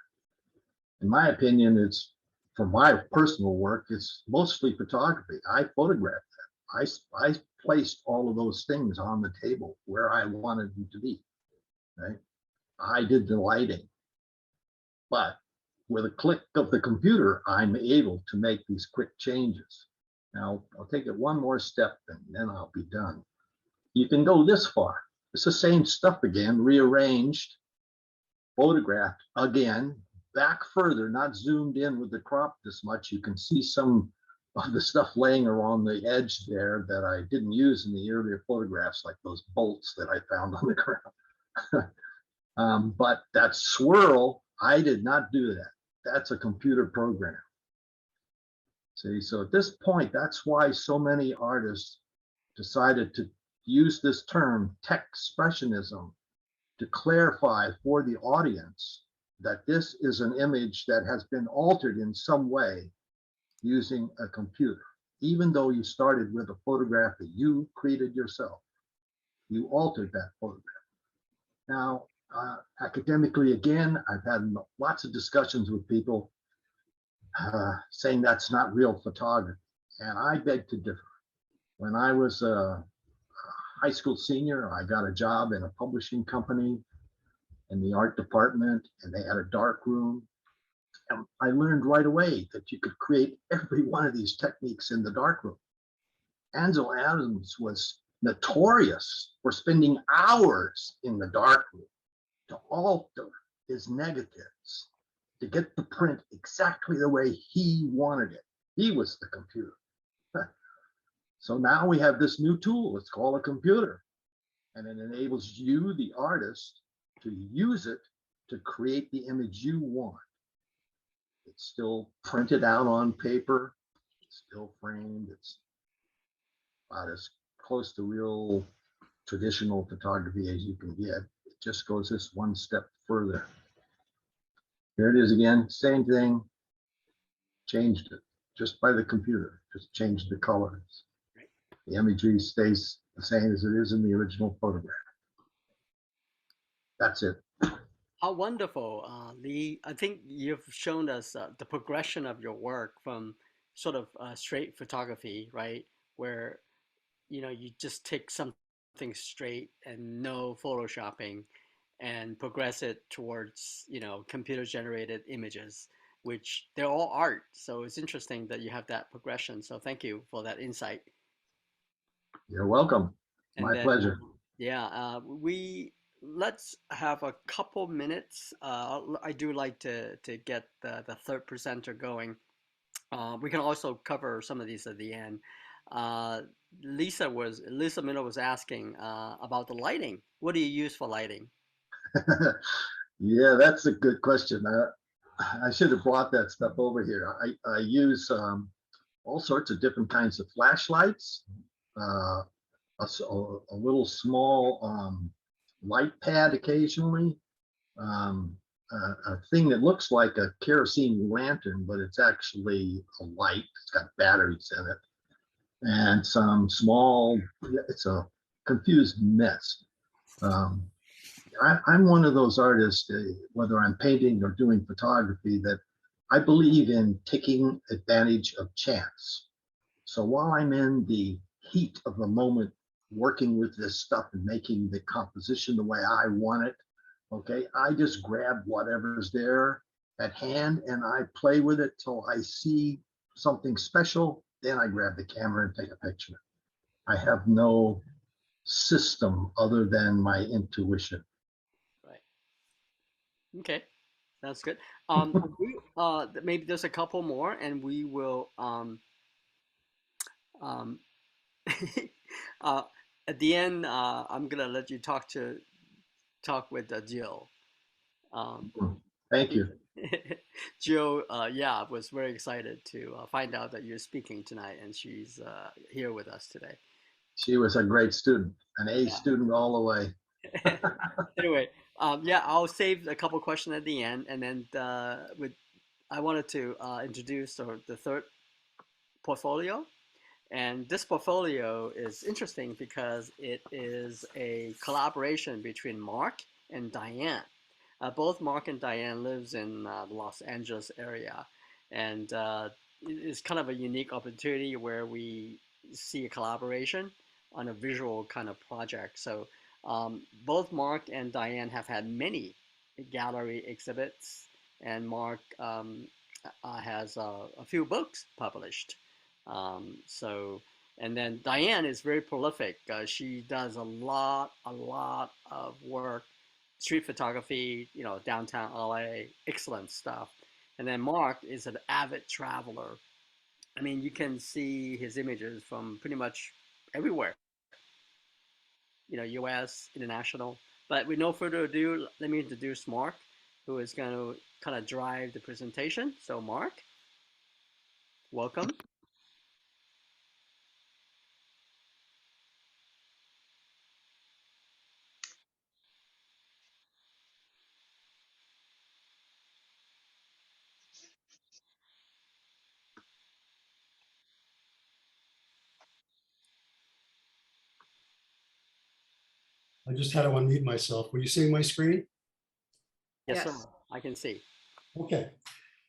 In my opinion, it's, for my personal work, it's mostly photography. I photographed that. I placed all of those things on the table where I wanted them to be. Right? I did the lighting, but with a click of the computer, I'm able to make these quick changes. Now, I'll take it one more step and then I'll be done. You can go this far. It's the same stuff again, rearranged, photographed again, back further, not zoomed in with the crop this much. You can see some of the stuff laying around the edge there that I didn't use in the earlier photographs, like those bolts that I found on the ground. But that swirl, I did not do that. that's a computer program. See, so at this point, that's why so many artists decided to use this term tech expressionism to clarify for the audience that this is an image that has been altered in some way using a computer. Even though you started with a photograph that you created yourself, you altered that photograph. Now, academically, again, I've had lots of discussions with people saying that's not real photography, and I beg to differ. When I was a high school senior, I got a job in a publishing company in the art department, and they had a dark room. And I learned right away that you could create every one of these techniques in the dark room. Ansel Adams was notorious for spending hours in the dark room to alter his negatives, to get the print exactly the way he wanted it. He was the computer. So now we have this new tool, it's called a computer, and it enables you, the artist, to use it to create the image you want. It's still printed out on paper, it's still framed, it's about as close to real traditional photography as you can get. It just goes this one step further. Here it is again, same thing, changed it just by the computer, just changed the colors. The imagery stays the same as it is in the original photograph. That's it. How wonderful, Lee. I think you've shown us the progression of your work from sort of straight photography, right? Where, you just take something straight and no photoshopping and progress it towards, computer generated images, which they're all art. So it's interesting that you have that progression. So thank you for that insight. You're welcome. And My then, pleasure. yeah, let's have a couple minutes. I do like to get the third presenter going. We can also cover some of these at the end. Uh, Lisa Miller was asking about the lighting. What do you use for lighting? Yeah, that's a good question. I should have brought that stuff over here. I use all sorts of different kinds of flashlights, uh, a little small light pad occasionally, a thing that looks like a kerosene lantern, but it's actually a light. It's got batteries in it, and some small, it's a confused mess. Um, I'm one of those artists, whether I'm painting or doing photography, that I believe in taking advantage of chance. So while I'm in the heat of the moment, working with this stuff and making the composition the way I want it, okay, I just grab whatever's there at hand and I play with it till I see something special. Then I grab the camera and take a picture. I have no system other than my intuition. Right. Okay. That's good. Maybe there's a couple more, and we will um, uh, at the end. I'm gonna let you talk with Jill. Um, Thank you. Jill, yeah, was very excited to find out that you're speaking tonight, and she's here with us today. She was a great student, an A Yeah. student all the way. Anyway, yeah, I'll save a couple questions at the end, and then I wanted to introduce the third portfolio. And this portfolio is interesting because it is a collaboration between Mark and Diane. Both Mark and Diane lives in the Los Angeles area, and it's kind of a unique opportunity where we see a collaboration on a visual kind of project. So both Mark and Diane have had many gallery exhibits, and Mark has a few books published. So, and then Diane is very prolific. She does a lot of work, street photography, downtown LA, excellent stuff. And then Mark is an avid traveler. I mean, you can see his images from pretty much everywhere, US, international. But with no further ado, let me introduce Mark, who is going to kind of drive the presentation. So Mark, welcome. I just had to unmute myself. Were you seeing my screen? Yes, Yes. sir. I can see. Okay.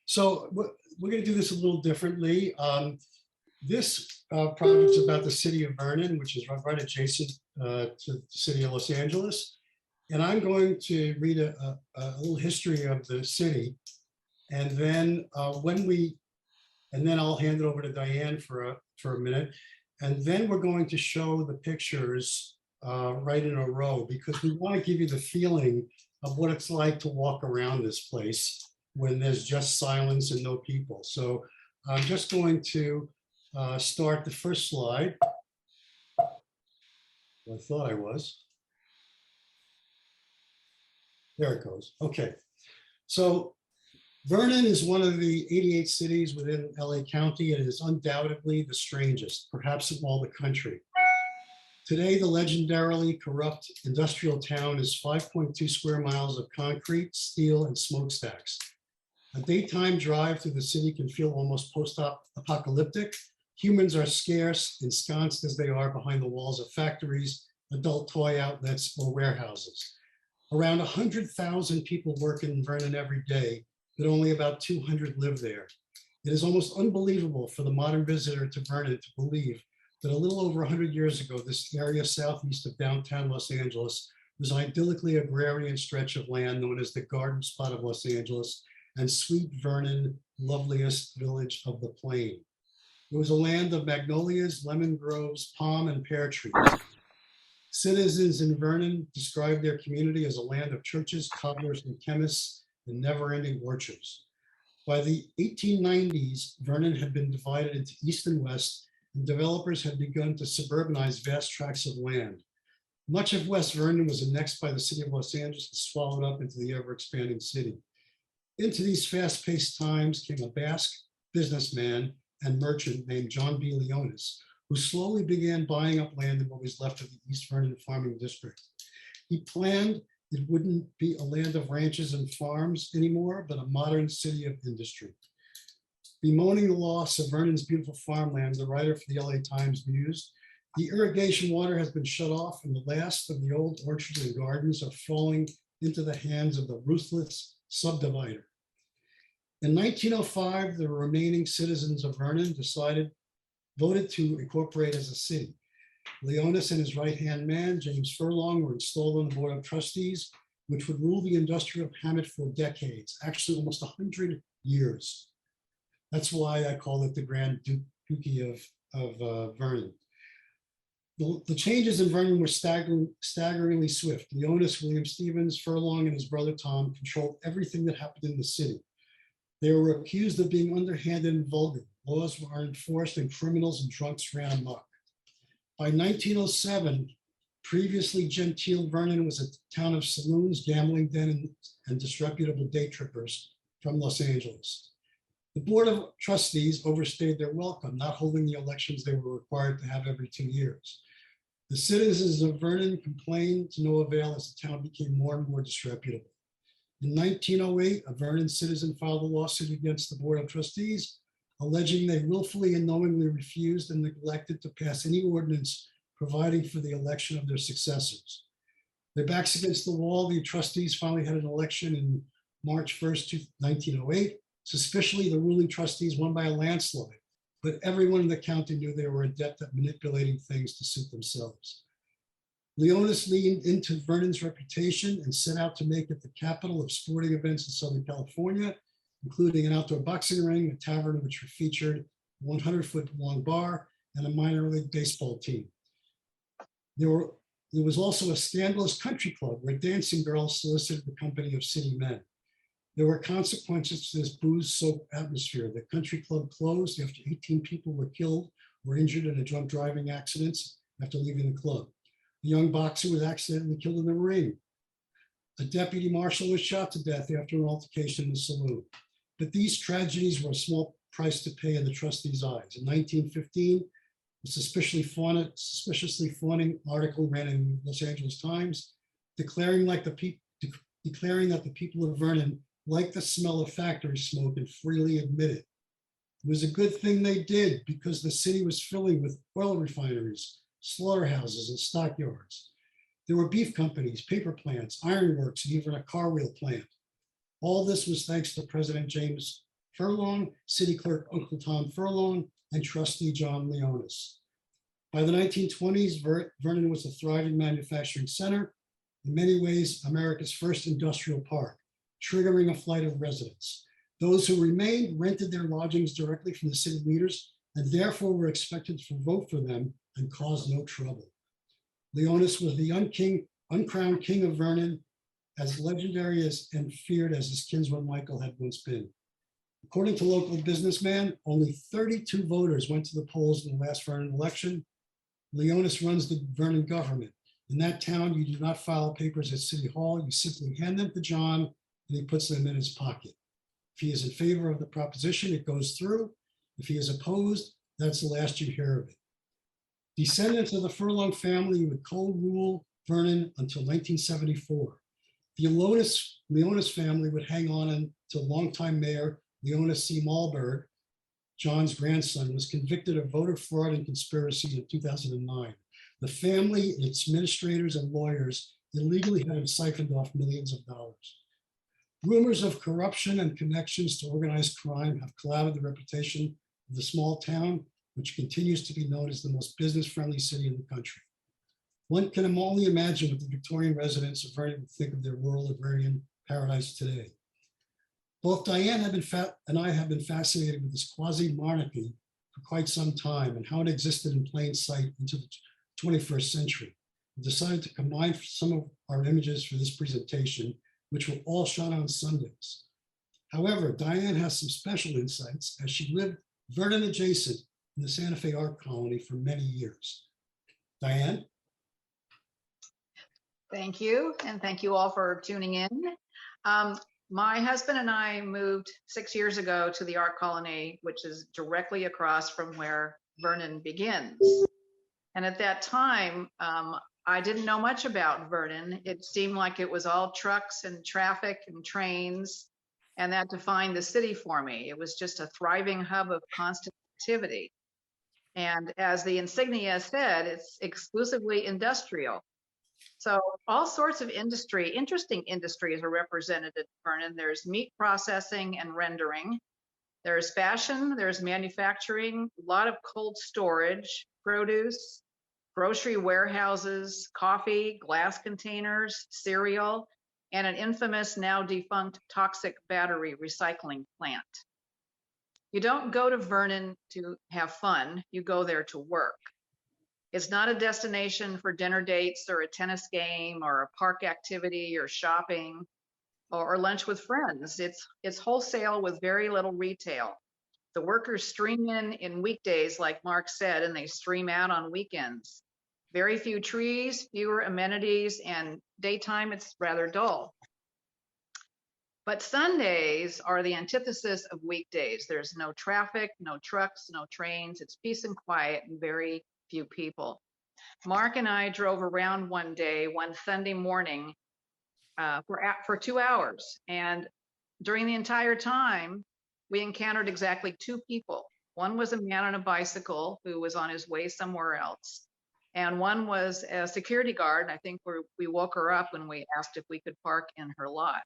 So we're going to do this a little differently. This project is about the city of Vernon, which is right adjacent to the city of Los Angeles. And I'm going to read a little history of the city. And then then I'll hand it over to Diane for a minute. And then we're going to show the pictures right in a row, because we want to give you the feeling of what it's like to walk around this place when there's just silence and no people. So I'm just going to start the first slide. I thought I was. There it goes. Okay. So Vernon is one of the 88 cities within LA County, and it is undoubtedly the strangest, perhaps of all the country. Today, the legendarily corrupt industrial town is 5.2 square miles of concrete, steel, and smokestacks. A daytime drive through the city can feel almost post-apocalyptic. Humans are scarce, ensconced as they are behind the walls of factories, adult toy outlets, or warehouses. Around 100,000 people work in Vernon every day, but only about 200 live there. It is almost unbelievable for the modern visitor to Vernon to believe that a little over 100 years ago, this area southeast of downtown Los Angeles was an idyllically agrarian stretch of land known as the Garden Spot of Los Angeles and Sweet Vernon, loveliest village of the plain. It was a land of magnolias, lemon groves, palm and pear trees. Citizens in Vernon described their community as a land of churches, cobblers, and chemists, and never-ending orchards. By the 1890s, Vernon had been divided into east and west, and developers had begun to suburbanize vast tracts of land. Much of West Vernon was annexed by the city of Los Angeles and swallowed up into the ever-expanding city. Into these fast-paced times came a Basque businessman and merchant named John B. Leonis, who slowly began buying up land in what was left of the East Vernon farming district. He planned it wouldn't be a land of ranches and farms anymore, but a modern city of industry. Bemoaning the loss of Vernon's beautiful farmland, the writer for the LA Times mused, the irrigation water has been shut off and the last of the old orchards and gardens are falling into the hands of the ruthless subdivider. In 1905, the remaining citizens of Vernon voted to incorporate as a city. Leonis and his right-hand man, James Furlong, were installed on the board of trustees, which would rule the industrial hamlet for decades, actually almost 100 years. That's why I call it the Grand Duchy of Vernon. The changes in Vernon were staggeringly swift. Leonis, William Stevens, Furlong, and his brother Tom controlled everything that happened in the city. They were accused of being underhanded and vulgar. Laws were enforced and criminals and drunks ran amok. By 1907, previously genteel Vernon was a town of saloons, gambling den, and disreputable day trippers from Los Angeles. The Board of Trustees overstayed their welcome, not holding the elections they were required to have every 2 years. The citizens of Vernon complained to no avail as the town became more and more disreputable. In 1908, a Vernon citizen filed a lawsuit against the Board of Trustees, alleging they willfully and knowingly refused and neglected to pass any ordinance providing for the election of their successors. Their backs against the wall, the trustees finally had an election in March 1st, 1908. Suspiciously, the ruling trustees won by a landslide, but everyone in the county knew they were adept at manipulating things to suit themselves. Leonis leaned into Vernon's reputation and set out to make it the capital of sporting events in Southern California, including an outdoor boxing ring, a tavern which featured a 100-foot-long bar, and a minor league baseball team. There was also a scandalous country club where dancing girls solicited the company of city men. There were consequences to this booze-soaked atmosphere. The country club closed after 18 people were killed or injured in a drunk driving accidents after leaving the club. A young boxer was accidentally killed in the ring. A deputy marshal was shot to death after an altercation in the saloon. But these tragedies were a small price to pay in the trustees' eyes. In 1915, a suspiciously fawning article ran in Los Angeles Times, declaring that the people of Vernon liked the smell of factory smoke and freely admitted. It was a good thing they did because the city was filling with oil refineries, slaughterhouses, and stockyards. There were beef companies, paper plants, ironworks, and even a car wheel plant. All this was thanks to President James Furlong, City Clerk Uncle Tom Furlong, and Trustee John Leonis. By the 1920s, Vernon was a thriving manufacturing center, in many ways America's first industrial park, triggering a flight of residents. Those who remained rented their lodgings directly from the city leaders and therefore were expected to vote for them and cause no trouble. Leonis was the uncrowned king of Vernon, as legendary and feared as his kinsman Michael had once been. According to local businessman, only 32 voters went to the polls in the last Vernon election. Leonis runs the Vernon government. In that town, you do not file papers at City Hall. You simply hand them to John and he puts them in his pocket. If he is in favor of the proposition, it goes through. If he is opposed, that's the last you hear of it. Descendants of the Furlong family would co-rule Vernon until 1974. The Leonis family would hang on until longtime mayor Leonis C. Malberg, John's grandson, was convicted of voter fraud and conspiracy in 2009. The family, its administrators, and lawyers illegally had him siphoned off millions of dollars. Rumors of corruption and connections to organized crime have clouded the reputation of the small town, which continues to be known as the most business-friendly city in the country. One can only imagine what the Victorian residents of Vernon would think of their rural agrarian paradise today. Both Diane and I have been fascinated with this quasi-monarchy for quite some time and how it existed in plain sight into the 21st century. We decided to combine some of our images for this presentation, which were all shot on Sundays. However, Diane has some special insights as she lived Vernon adjacent in the Santa Fe Art Colony for many years. Diane? Thank you, and thank you all for tuning in. My husband and I moved 6 years ago to the Art Colony, which is directly across from where Vernon begins. And at that time, I didn't know much about Vernon. It seemed like it was all trucks and traffic and trains, and that defined the city for me. It was just a thriving hub of constant activity. And as the insignia said, it's exclusively industrial. So all sorts of industry, interesting industries are represented at Vernon. There's meat processing and rendering. There's fashion, there's manufacturing, a lot of cold storage, produce, grocery warehouses, coffee, glass containers, cereal, and an infamous, now defunct toxic battery recycling plant. You don't go to Vernon to have fun, you go there to work. It's not a destination for dinner dates or a tennis game or a park activity or shopping or lunch with friends. It's wholesale with very little retail. The workers stream in weekdays, like Mark said, and they stream out on weekends. Very few trees, fewer amenities, and daytime it's rather dull. But Sundays are the antithesis of weekdays. There's no traffic, no trucks, no trains. It's peace and quiet and very few people. Mark and I drove around one Sunday morning for 2 hours. And during the entire time, we encountered exactly 2 people. One was a man on a bicycle who was on his way somewhere else. And one was a security guard. I think we woke her up when we asked if we could park in her lot.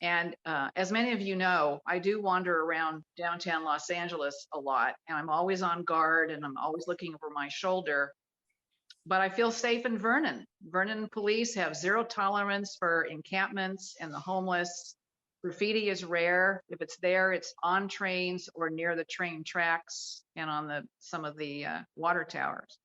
And as many of you know, I do wander around downtown Los Angeles a lot, and I'm always on guard and I'm always looking over my shoulder. But I feel safe in Vernon. Vernon police have zero tolerance for encampments and the homeless. Graffiti is rare. If it's there, it's on trains or near the train tracks and on some of the water towers.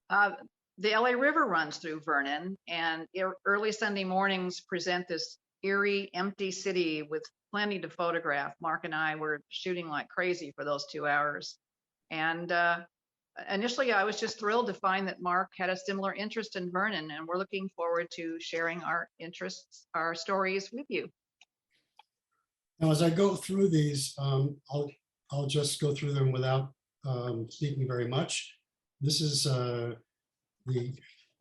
The LA River runs through Vernon, and early Sunday mornings present this eerie, empty city with plenty to photograph. Mark and I were shooting like crazy for those 2 hours. And initially, I was just thrilled to find that Mark had a similar interest in Vernon, and we're looking forward to sharing our interests, our stories with you. Now, as I go through these, I'll just go through them without speaking very much. This is the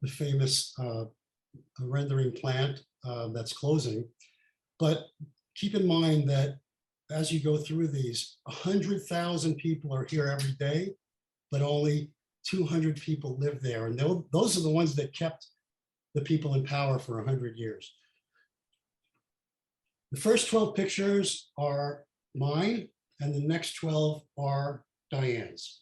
famous rendering plant that's closing. But keep in mind that as you go through these, 100,000 people are here every day, but only 200 people live there. And those are the ones that kept the people in power for 100 years. The first 12 pictures are mine, and the next 12 are Diane's.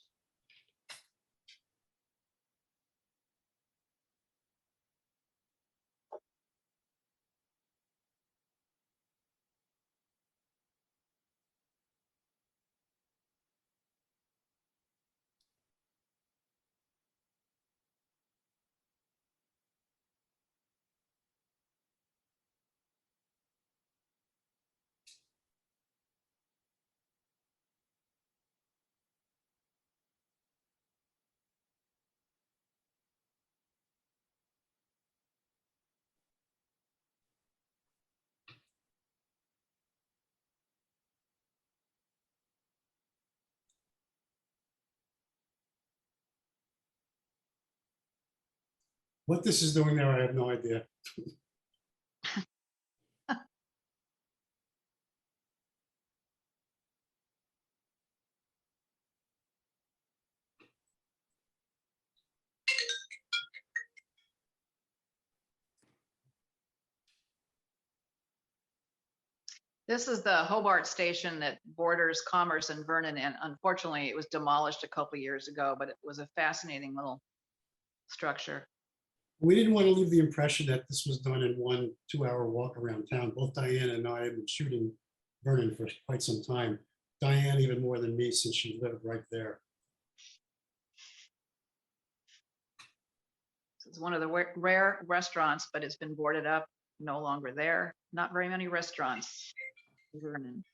What this is doing there, I have no idea. This is the Hobart station that borders Commerce and Vernon, and unfortunately, it was demolished a couple years ago, but it was a fascinating little structure. We didn't want to leave the impression that this was done in 1 2-hour walk around town. Both Diane and I have been shooting Vernon for quite some time. Diane even more than me, since she lived right there. It's one of the rare restaurants, but it's been boarded up, no longer there. Not very many restaurants in Vernon.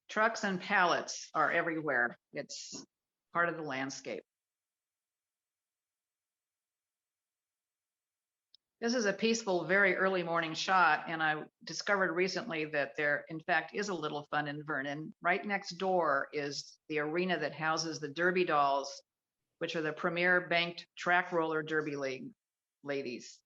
Trucks and pallets are everywhere. It's part of the landscape. This is a peaceful, very early morning shot, and I discovered recently that there, in fact, is a little fun in Vernon. Right next door is the arena that houses the Derby Dolls, which are the premier banked track roller derby league ladies.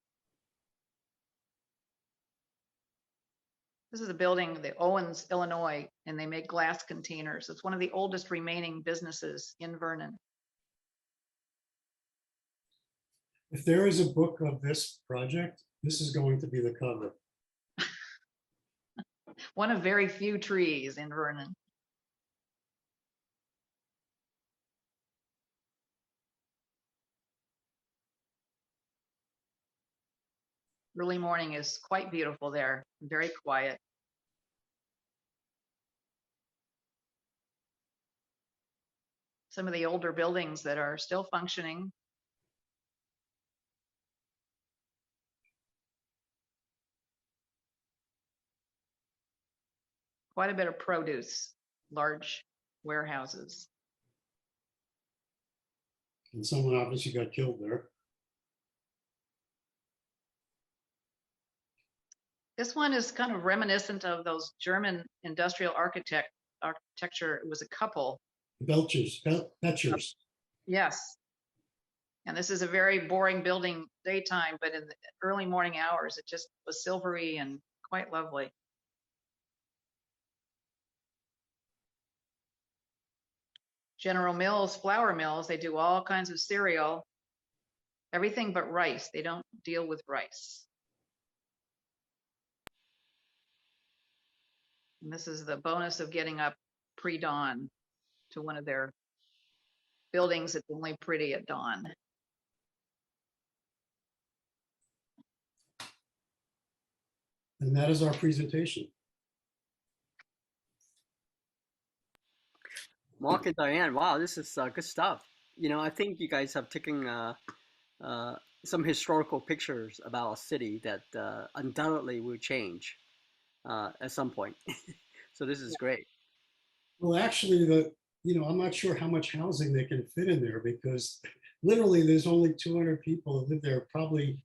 This is a building, the Owens, Illinois, and they make glass containers. It's one of the oldest remaining businesses in Vernon. If there is a book of this project, this is going to be the cover. One of very few trees in Vernon. Early morning is quite beautiful there, very quiet. Some of the older buildings that are still functioning. Quite a bit of produce, large warehouses. And someone obviously got killed there. This one is kind of reminiscent of those German industrial architecture. It was a couple. Belchers. Yes. And this is a very boring building daytime, but in the early morning hours, it just was silvery and quite lovely. General Mills, flour mills, they do all kinds of cereal, everything but rice. They don't deal with rice. And this is the bonus of getting up pre-dawn to one of their buildings that's only pretty at dawn. And that is our presentation. Mark and Diane, wow, this is good stuff. You know, I think you guys have taken some historical pictures about a city that undoubtedly will change at some point. So this is great. Well, actually, I'm not sure how much housing they can fit in there because literally there's only 200 people that live there, probably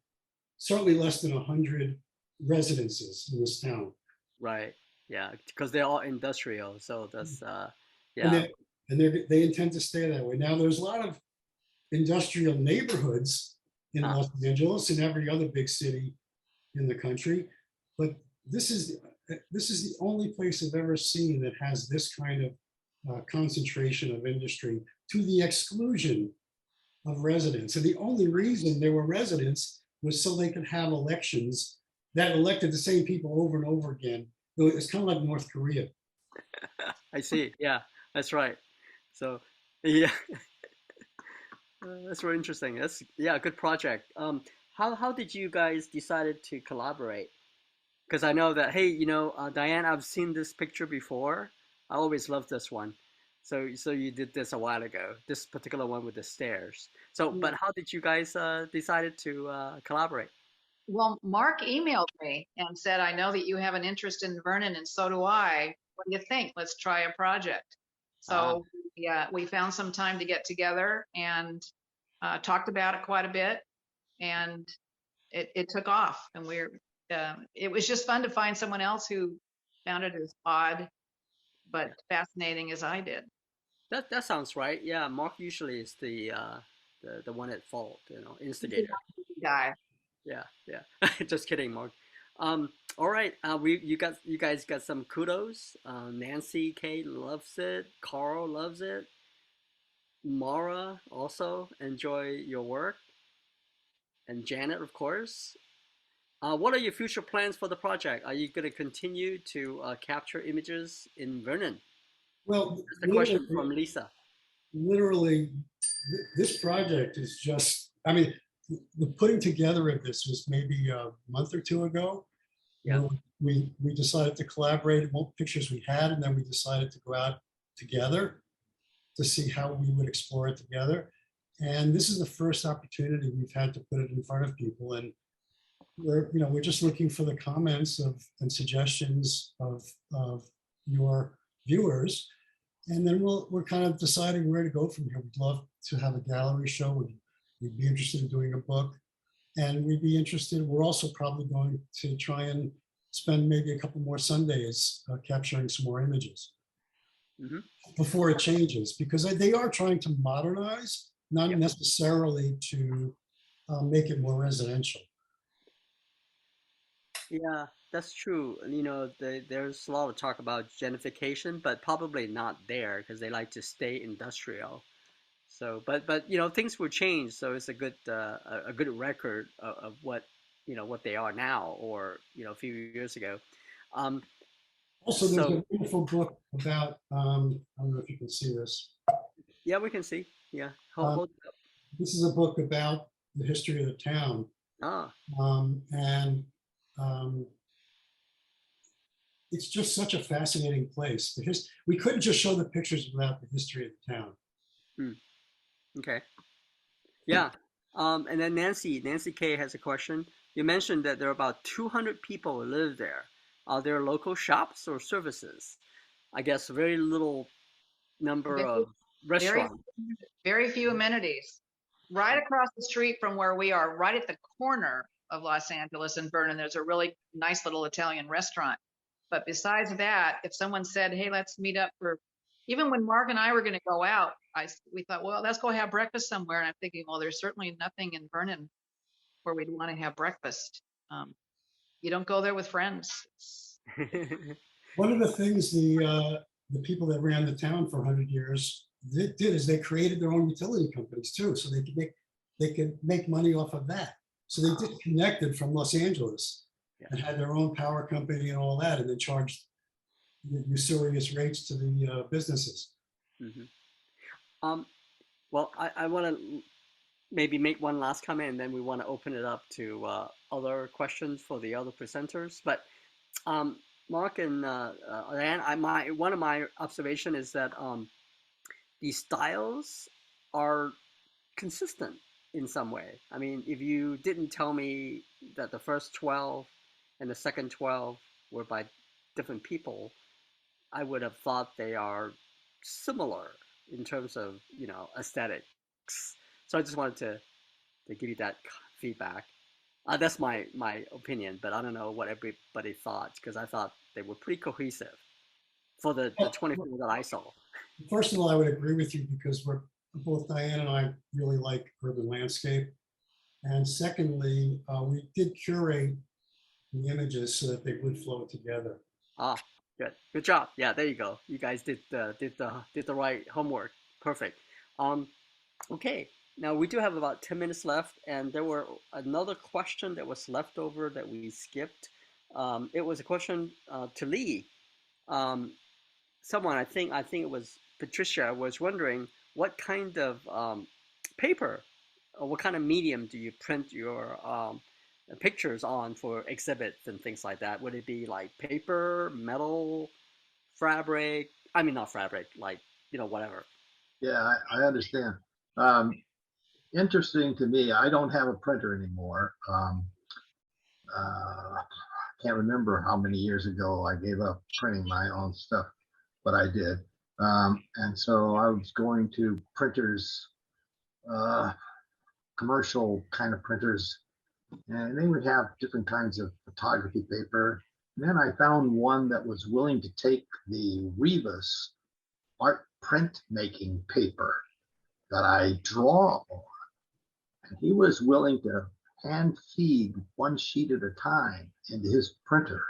certainly less than 100 residences in this town. Right. Yeah, because they're all industrial. So that's And yeah. they they intend to stay that way. Now, there's a lot of industrial neighborhoods in Huh. Los Angeles and every other big city in the country, but this is the only place I've ever seen that has this kind of concentration of industry to the exclusion of residents. And the only reason there were residents was so they could have elections that elected the same people over and over again. It's kind of like North Korea. I see. Yeah, that's right. So yeah, that's very interesting. That's yeah, a good project. How did you guys decided to collaborate? Because I know that hey, Diane, I've seen this picture before. I always loved this one. So you did this a while ago. This particular one with the stairs. So, but how did you guys decided to collaborate? Well, Mark emailed me and said, I know that you have an interest in Vernon and so do I. What do you think? Let's try a project. Ah, So yeah, we found some time to get together and talked about it quite a bit, and it took off. And it was just fun to find someone else who found it as odd but fascinating as I did. that sounds right. Yeah, Mark usually is the one at fault, instigator. Guy. Yeah, yeah. Just kidding, Mark. All right. You guys got some kudos. Nancy K loves it. Carl loves it. Mara also enjoy your work, and Janet, of course. What are your future plans for the project? Are you going to continue to capture images in Vernon? Well, That's the question from Lisa. literally, this project is just, I mean, the putting together of this was maybe a month or two ago. Yeah. We decided to collaborate what pictures we had, and then we decided to go out together to see how we would explore it together. And this is the first opportunity we've had to put it in front of people. And we're just looking for the comments and suggestions of your viewers. And then we're kind of deciding where to go from here. We'd love to have a gallery show. We'd be interested in doing a book. And we'd be interested, we're also probably going to try and spend maybe a couple more Sundays capturing some more images Hmm. before it changes, because they are trying to modernize, not Yeah. necessarily to make it more residential. Yeah, that's true. There's a lot of talk about gentrification, but probably not there because they like to stay industrial. So, but things will change. So it's a good record of what they are now, or a few years ago. Um, Also, there's so a wonderful book about, I don't know if you can see this. yeah, we can see. Yeah, Um, hold it up. This is a book about the history of the town. Ah, And um, it's just such a fascinating place. We couldn't just show the pictures without the history of the town. hmm, okay. Yeah. And then Nancy K has a question. You mentioned that there are about 200 people who live there. Are there local shops or services? I guess very little number Very, of very, restaurants. very few amenities. Right across the street from where we are, right at the corner of Los Angeles and Vernon, there's a really nice little Italian restaurant. But besides that, if someone said, hey, let's meet up for, even when Mark and I were going to go out, we thought, well, let's go have breakfast somewhere. And I'm thinking, well, there's certainly nothing in Vernon where we'd want to have breakfast. You don't go there with friends. One of the things the people that ran the town for 100 years did is they created their own utility companies too, so they could make money off of that. So they disconnected from Los Angeles Yeah. and had their own power company and all that, and then charged usurious rates to the businesses. Mhm. Well, I want to maybe make one last comment, and then we want to open it up to other questions for the other presenters. But Mark and Diane, one of my observation is that the styles are consistent in some way. I mean, if you didn't tell me that the first 12 and the second 12 were by different people, I would have thought they are similar. in terms of aesthetics. So I just wanted to give you that feedback. That's my opinion, but I don't know what everybody thought because I thought they were pretty cohesive for the 24 that I saw. First of all, I would agree with you because both Diane and I really like urban landscape. And secondly, we did curate the images so that they would flow together. Ah, good job. Yeah, there you go. You guys did the right homework. Perfect. Okay. Now we do have about 10 minutes left, and there were another question that was left over that we skipped. It was a question to Lee. Someone, I think it was Patricia, was wondering what kind of paper or what kind of medium do you print your pictures on for exhibits and things like that? Would it be like paper, metal, fabric? I mean, not fabric, like, whatever. Yeah, I understand. Interesting to me, I don't have a printer anymore. Can't remember how many years ago I gave up printing my own stuff, but I did. And so I was going to printers, commercial kind of printers, and they would have different kinds of photography paper. And then I found one that was willing to take the Rebus art printmaking paper that I draw on. And he was willing to hand feed one sheet at a time into his printer.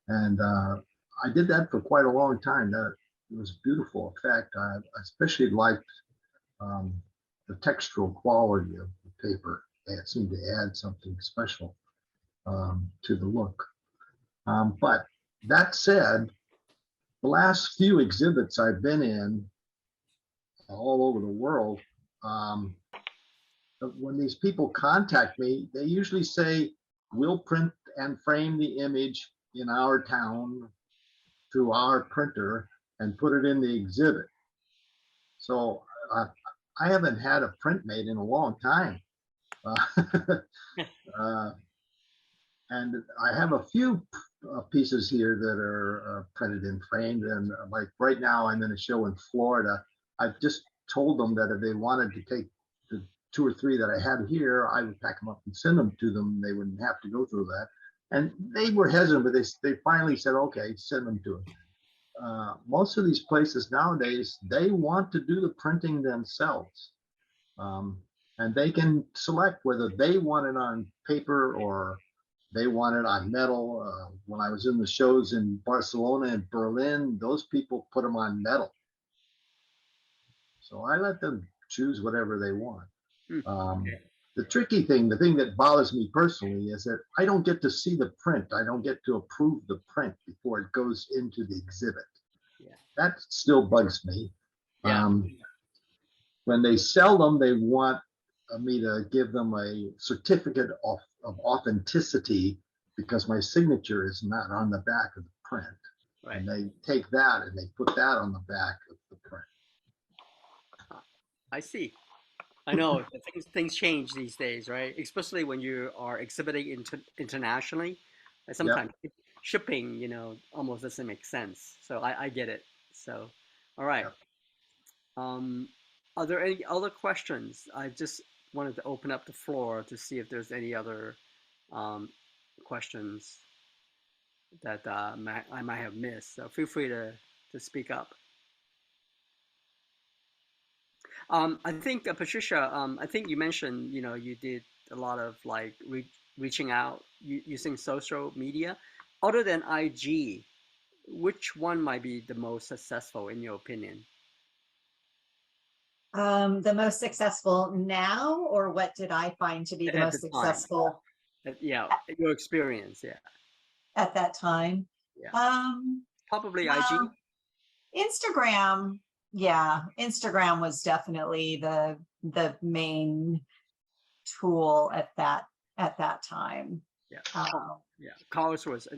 And I did that for quite a long time. That it was a beautiful effect. I especially liked the textural quality of the paper. It seemed to add something special to the look. But that said, the last few exhibits I've been in all over the world, when these people contact me, they usually say, we'll print and frame the image in our town through our printer and put it in the exhibit. So I haven't had a print made in a long time. And I have a few pieces here that are printed and framed. And like right now, I'm in a show in Florida. I've just told them that if they wanted to take the 2 or 3 that I had here, I would pack them up and send them to them. They wouldn't have to go through that. And they were hesitant, but they finally said, okay, send them to them. Most of these places nowadays, they want to do the printing themselves. And they can select whether they want it on paper or they want it on metal. When I was in the shows in Barcelona and Berlin, those people put them on metal. So I let them choose whatever they want. The tricky thing, the thing that bothers me personally is that I don't get to see the print. I don't get to approve the print before it goes into the exhibit. Yeah. That still bugs me. Yeah. When they sell them, they want me to give them a certificate of authenticity because my signature is not on the back of the print. Right. And they take that and they put that on the back of the print. I see. I know things change these days, right? Especially when you are exhibiting internationally. Sometimes shipping, almost doesn't make sense. So I get it. So, all right. Yep. Are there any other questions? I just wanted to open up the floor to see if there's any other questions that I might have missed. So feel free to speak up. I think Patricia, I think you mentioned, you did a lot of like reaching out using social media. Other than IG, which one might be the most successful in your opinion? The most successful now, or what did I find to be the most successful? Yeah, your experience, yeah. At that time? Yeah. Probably IG. Instagram. Yeah, Instagram was definitely the main tool at that time. Yeah. Carlos was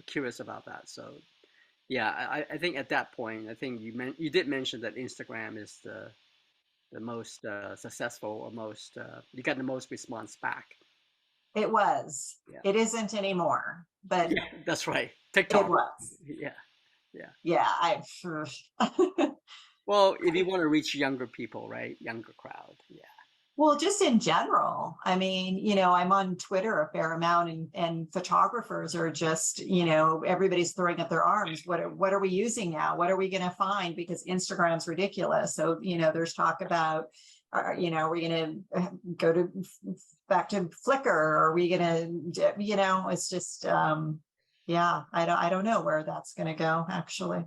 curious about that. So, yeah, I think at that point, I think you did mention that Instagram is the most successful or most you got the most response back. It was. Yeah. It isn't anymore, but yeah, that's right. TikTok. It was. Yeah. Yeah. Well, if you want to reach younger people, right? Younger crowd. Yeah. Well, just in general, I mean, I'm on Twitter a fair amount, and photographers are just, everybody's throwing up their arms. What are we using now? What are we going to find? Because Instagram's ridiculous. So, there's talk about, are we going to go back to Flickr? Or are we going to, it's just, yeah, I don't know where that's going to go, actually.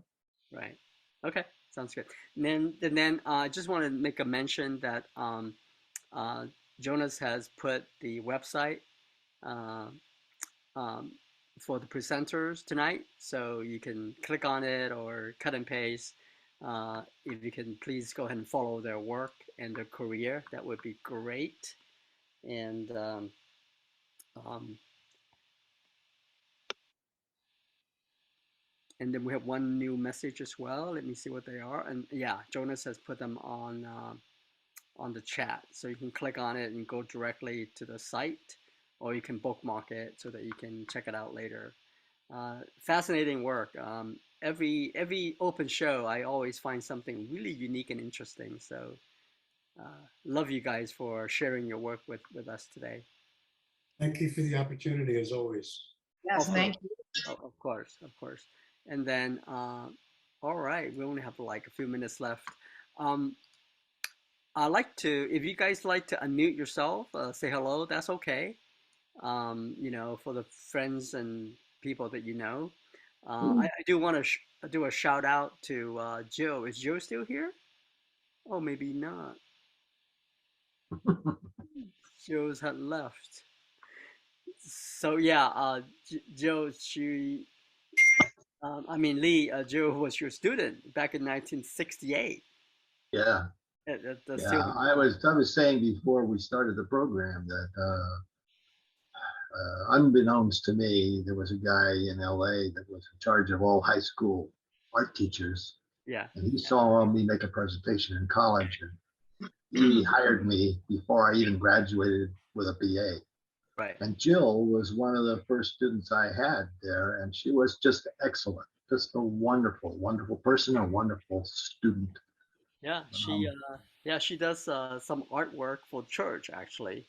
Right. Okay. Sounds good. And then I just want to make a mention that uh, Jonas has put the website uh, um, for the presenters tonight, so you can click on it or cut and paste. If you can please go ahead and follow their work and their career, that would be great. And um, and then we have one new message as well. Let me see what they are. And yeah, Jonas has put them on the chat, so you can click on it and go directly to the site, or you can bookmark it so that you can check it out later. Fascinating work. Every open show, I always find something really unique and interesting. So love you guys for sharing your work with us today. Thank you for the opportunity, as always. Yes, Of thank course. you. Of course, of course. And then, all right, we only have like a few minutes left. Um, I like to, if you guys like to unmute yourself, say hello, that's okay. For the friends and people that you know. I do want to do a shout out to Joe. Is Joe still here? Oh, maybe not. Joe's had left. So yeah, Joe, Lee, Joe was your student back in 1968 Yeah, at the yeah. Silver. I was saying before we started the program that unbeknownst to me, there was a guy in LA that was in charge of all high school art teachers, Yeah, and he saw me make a presentation in college, and he hired me before I even graduated with a BA. right. And Jill was one of the first students I had there, and she was just excellent, just a wonderful, wonderful person, a wonderful student. Yeah, Um, she does some artwork for church actually.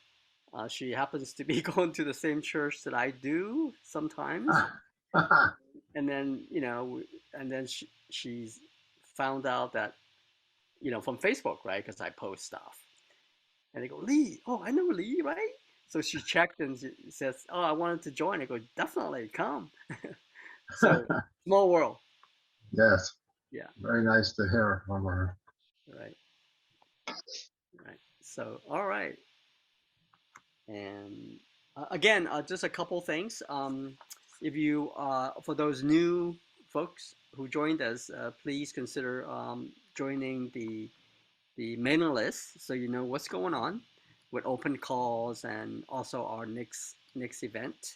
She happens to be going to the same church that I do sometimes, and then she's found out that from Facebook, right? Because I post stuff, and they go, Lee, oh, I know Lee, right? So she checked and she says, oh, I wanted to join. I go, definitely come. So small world. yes, Yeah. very nice to hear from her. Right. Right. So all right. And again, just a couple things. If you, for those new folks who joined us, please consider joining the mailing list so you know what's going on with open calls and also our next event.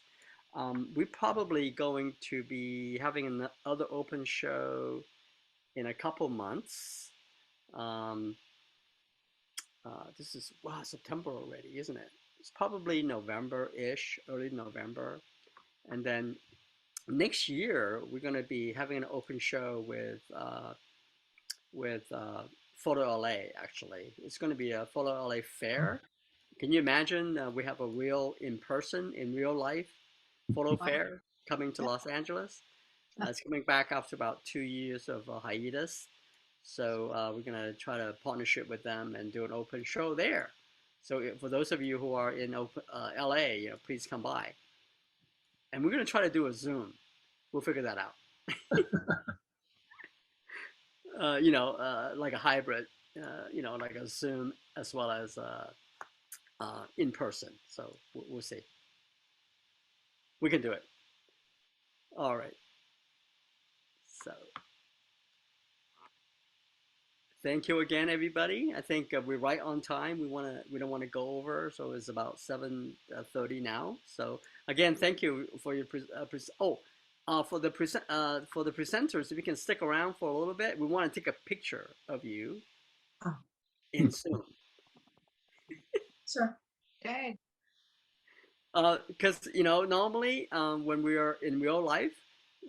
We're probably going to be having another open show in a couple months. Um, this is wow, September already, isn't it? It's probably November-ish, early November. And then next year we're going to be having an open show with Photo LA. Actually, it's going to be a Photo LA fair. Can you imagine? We have a real in real life photo Wow. fair coming to Los Angeles. It's coming back after about 2 years of hiatus. So we're going to try to partnership with them and do an open show there. So for those of you who are in LA, please come by. And we're going to try to do a Zoom. We'll figure that out. Like a hybrid, like a Zoom as well as in person. So we'll see. We can do it. All right. So thank you again, everybody. I think we're right on time. We don't want to go over, so it's about 7:30 now. So again, thank you for your for the presenters. If you can stick around for a little bit, we want to take a picture of you in Zoom. Sure. Okay. Because normally when we are in real life,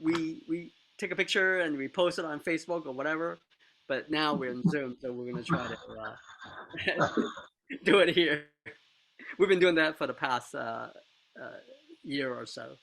we take a picture and we post it on Facebook or whatever. but now we're in Zoom, so we're gonna try to do it here. We've been doing that for the past year or so.